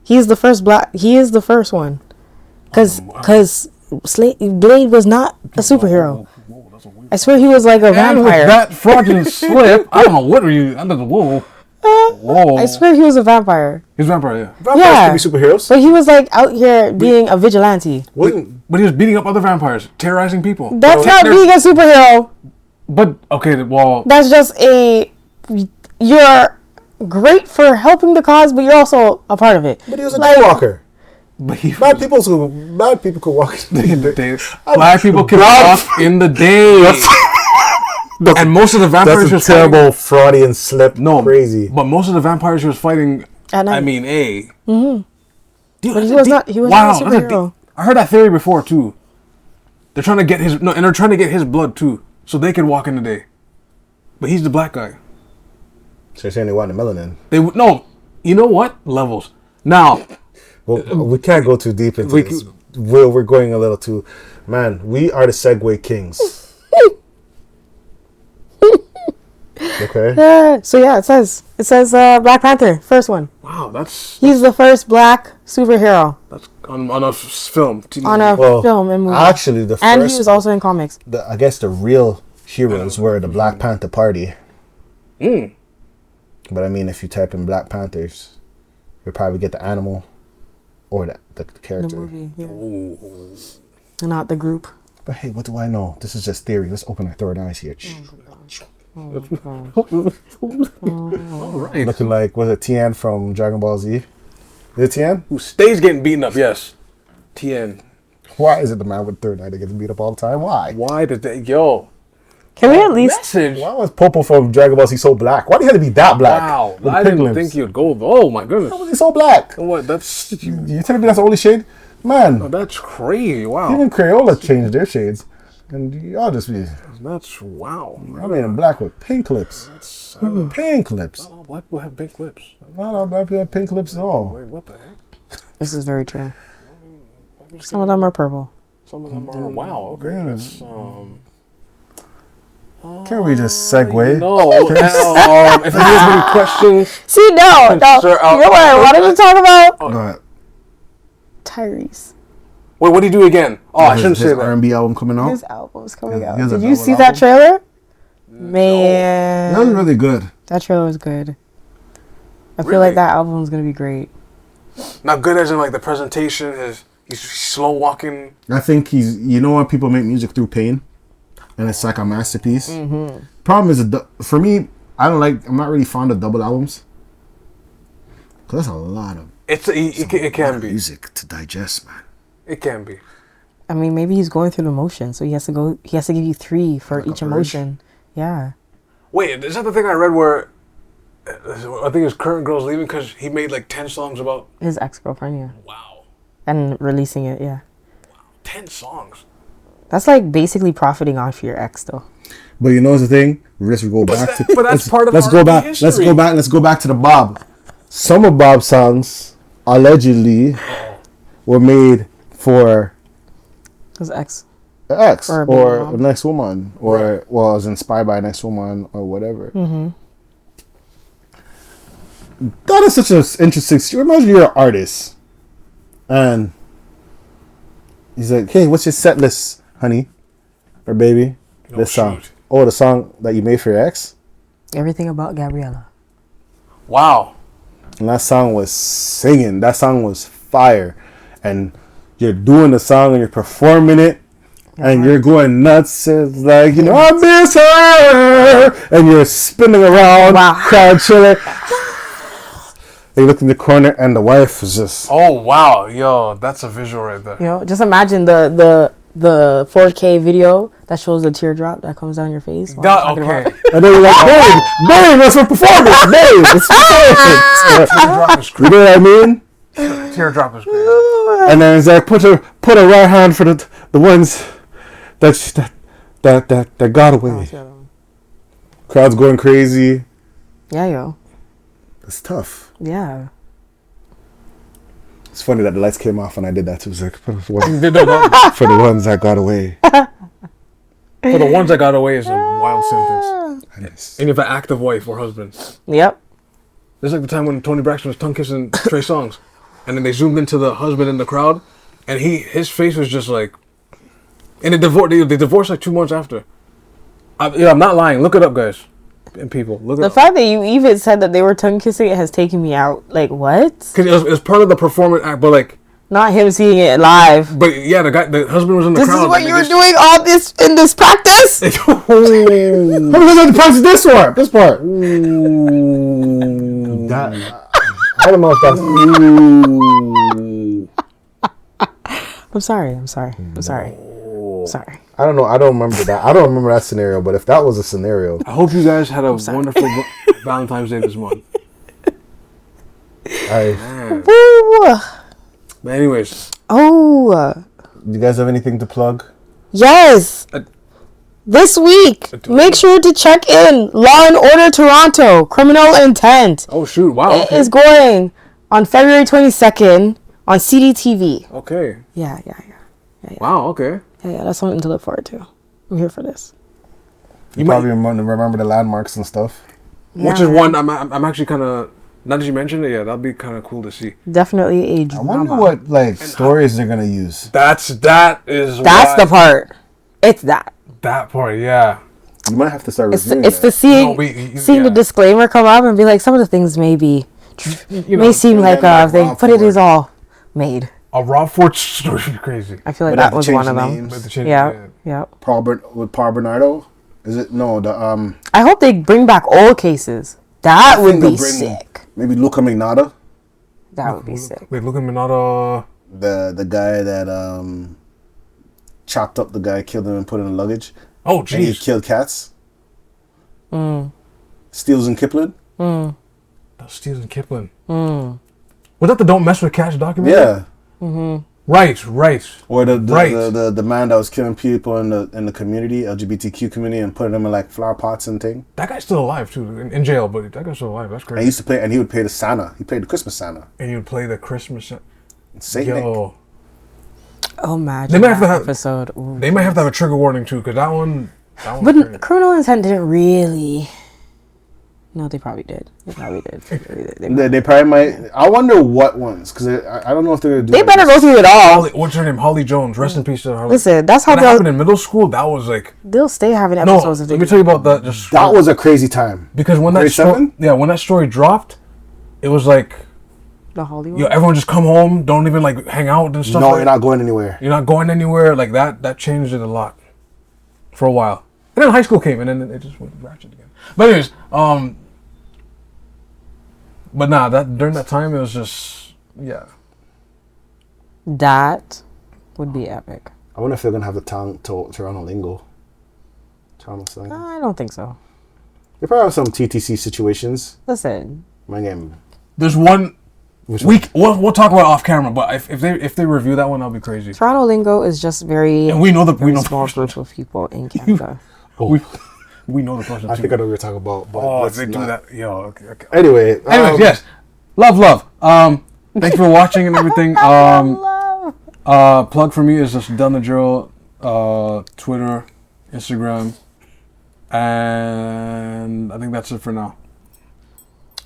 He's the first black. He is the first one. Because Blade was not a superhero. Whoa, that's a weird... I swear he was like a And vampire. with that fraudulent slip, I don't know what were you... Whoa. Whoa. I swear he was a vampire. He's a vampire, yeah. Vampires can be superheroes. But he was like out here being a vigilante. But he was beating up other vampires, terrorizing people. That's not being a superhero. But, okay, well... That's just you're great for helping the cause, but you're also a part of it. But he was a daywalker. But he Bad people could walk in the day. Black people can walk in the day. And most of the vampires that's a terrible Freudian slip. No, crazy. But most of the vampires he was fighting at night. I mean, Mm-hmm. Dude, but he was not a superhero. I heard that theory before too. They're trying to get his and they're trying to get his blood too, so they can walk in the day. But he's the black guy. So you're saying they want the melanin? No, you know what? Levels. Now, well, we can't go too deep into this. We're going a little too. Man, we are the Segway kings. Okay. So yeah, it says Black Panther, first one. Wow, he's the first black superhero. That's on a film. On a film and movie. Actually, the first, and he was also in comics. I guess the real heroes were the Black Panther Party. But I mean, if you type in Black Panthers, you'll probably get the animal or the character. The movie, yeah. And not the group. But hey, what do I know? This is just theory. Let's open our third eyes here. All right. Looking like, was it Tien from Dragon Ball Z? Is it Tien? Who stays getting beaten up, yes. Tien. Why is it the man with third eye that gets beat up all the time? Why? Why did they... Yo. Can we at least... Message. Why was Popo from Dragon Ball Z so black? Why do you have to be that black? Wow. I didn't think you'd go... Oh, my goodness. Why was he so black? What? That's... You telling me that's the only shade? Man. Oh, that's crazy. Wow. Even Crayola changed their shades. And y'all just be... That's... Wow. I mean, I'm black with pink lips. That's... Pink lips. Not all black people have pink lips. Not all black people have pink lips at all. Wait, what the heck? This is very true. Some of them are purple. Some of them are... Wow. Okay. Yeah. That's, Can we just segue? No. If you have any questions... See, no. You know what I wanted to talk about? Go ahead. Tyrese. Wait, what did he do again? Oh, I shouldn't say his that. R&B album coming out? His album's coming out. He has a Did you double see album? that trailer? Man. That was really good. That trailer was good. I feel like that album's going to be great. Not good as in like the presentation, he's slow walking. I think he's... You know when people make music through pain? And it's like a masterpiece? Problem is, for me, I'm not really fond of double albums. Because that's a lot of... It can be. Music to digest, man. It can be. I mean, maybe he's going through the motion, so he has to give you 3 for Like each a purge? emotion. Yeah. Wait, is that the thing I read where I think his current girl's leaving because he made like 10 songs about His ex-girlfriend, yeah. Wow. And releasing it, yeah. 10 songs. That's like basically profiting off your ex, though. But you know what's the thing? Let's go back to... But that's part of let's go back. history. Let's go back to the Bob. Some of Bob's songs allegedly were made for His ex. the ex Or or the next woman, or was inspired by a next woman or whatever. that is such an interesting story. Imagine you're an artist, and he's like, "Hey, what's your set list, honey, or baby? This song. Oh, the song that you made for your ex. Everything About Gabriella. Wow. And that song was singing. That song was fire, and you're doing the song and you're performing it." And you're going nuts. It's like, I miss her. And you're spinning around, crowd chilling. They look in the corner and the wife is just... Oh, wow. Yo, that's a visual right there. Just imagine the 4K video that shows the teardrop that comes down your face. Okay. And then you're like, babe, that's a performance. Babe, it's performance. Teardrop is crazy. You know what I mean? Teardrop is crazy. And then it's like, put a right hand for the ones... That got away. Crowd's going crazy. Yeah, yo. It's tough. Yeah. It's funny that the lights came off when I did that. It was like for the ones that got away. For the ones that got away is a wild sentence. Nice. And you have an active wife or husband. Yep. This is like the time when Tony Braxton was tongue kissing Trey Songz, and then they zoomed into the husband in the crowd, and his face was just like. And they divorced like 2 months after. I'm not lying. Look it up, guys. And people, look it up. The fact that you even said that they were tongue kissing has taken me out. Like, what? Because it was part of the performance act, but like... Not him seeing it live. But yeah, the husband was in the crowd. This is what you were doing all this in this practice? How am I going to practice this part? This part. I don't know if that's... I'm sorry. Sorry. I don't know. I don't remember that. I don't remember that scenario. But if that was a scenario, I hope you guys had a wonderful Valentine's Day this month. But anyways. You guys have anything to plug? Yes. This week, make sure to check in Law and Order Toronto, Criminal Intent. Oh shoot! Wow. It is going on February 22nd on CDTV. Okay. Yeah. Wow. Okay. Yeah, that's something to look forward to. I'm here for this. You probably remember the landmarks and stuff. Which is one I'm actually kind of, now that you mentioned it, yeah, that'd be kind of cool to see. Definitely a drama. I wonder what stories they're gonna use. That's the part. It's that part, yeah. You might have to start reviewing it's the seeing the disclaimer come up and be like, some of the things may seem like they put it is all made. A Rob Ford story would be crazy. I feel like that was one of them. Yeah. With Paul Bernardo? Is it? No, I hope they bring back old cases. That would be sick. Maybe Luca Mignata? That would be sick. Wait, Luca Mignata... The guy that chopped up the guy, killed him, and put him in luggage. Oh, jeez. And he killed cats. Steels and Kipling. Steels and Kipling. Was that the Don't Mess with Cats documentary? Yeah. Mm-hmm. Right. Or the man that was killing people in the community, LGBTQ community, and putting them in like flower pots and thing. That guy's still alive too, in jail, but that guy's still alive. That's crazy. And he used to play, and he would play the Santa. He played the Christmas Santa. And he would play the Christmas Santa. Saint Nick. Oh, man. They might have to have episode. Ooh, they might have to have a trigger warning too, because that one. But Criminal Intent didn't really. No, they probably did. They probably might. I wonder what ones, because I don't know if they're gonna do. They better go through it all. What's her name? Holly Jones. Rest in peace to Holly. Listen, that's how that happened in middle school. That was like they'll stay having episodes. No, let me tell you about that. That was a crazy time. Because when that story dropped, it was like the Hollywood. Everyone just come home. Don't even like hang out and stuff. No, you're not going anywhere. You're not going anywhere. Like that. That changed it a lot for a while. And then high school came, and then it just went ratchet again. But anyways, But nah, that during that time it was just That would be epic. I wonder if they're gonna have the Toronto lingo. Toronto slang. I don't think so. They probably have some TTC situations. Listen. My game. There's one. We'll talk about it off camera, but if they review that one, that'll be crazy. Toronto lingo is just very. And we know small group of people in Canada. We know the person. I think I know what you're talking about. But they do that. Yo, okay. Anyways, yes. Love. Thank you for watching and everything. Plug for me is just Done the Drill, Twitter, Instagram, and I think that's it for now.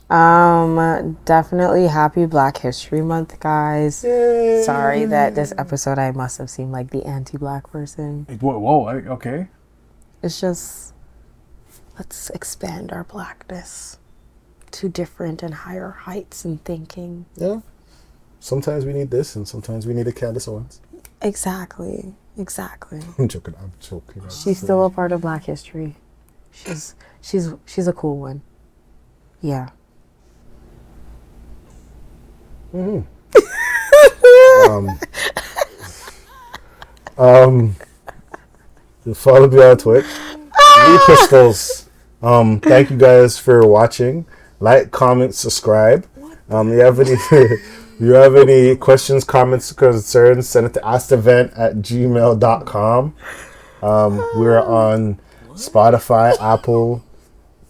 Definitely happy Black History Month, guys. Yay. Sorry that this episode I must have seemed like the anti-Black person. Whoa, okay. It's just, let's expand our Blackness to different and higher heights in thinking. Yeah. Sometimes we need this, and sometimes we need a Candace Owens. Exactly. I'm joking. She's still a part of Black history. She's a cool one. Yeah. Mm-hmm. Follow me on Twitch. Lee Pistols. Thank you guys for watching. Like, comment, subscribe. You have any questions, comments, concerns, send it to askthevent@gmail.com. We're on Spotify, Apple,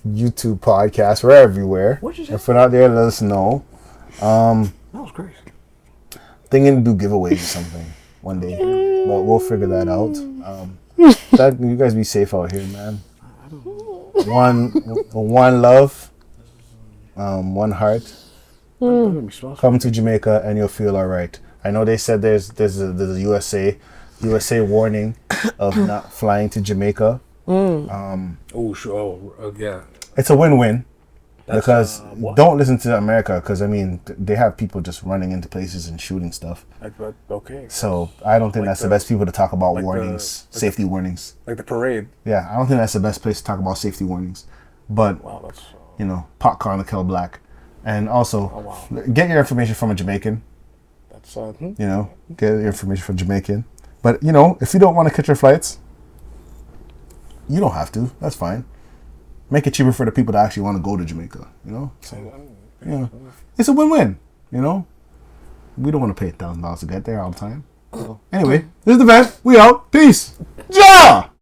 YouTube podcasts. We're everywhere. If we're not there, let us know. That was crazy. Thinking to do giveaways or something one day, but we'll figure that out. You guys be safe out here, man. One love, one heart. Come to Jamaica and you'll feel all right. I know they said there's a USA warning of not flying to Jamaica. Yeah. It's a win-win. Because don't listen to America, because I mean they have people just running into places and shooting stuff. Okay. So I don't think that's the best people to talk about warnings, safety warnings. Like the parade. Yeah, I don't think that's the best place to talk about safety warnings. But popcorn to kill black, and also get your information from a Jamaican. That's get your information from a Jamaican. But if you don't want to catch your flights, you don't have to. That's fine. Make it cheaper for the people that actually want to go to Jamaica, So, it's a win-win, We don't want to pay $1,000 to get there all the time. So, anyway, this is the Vent. We out. Peace. Ja!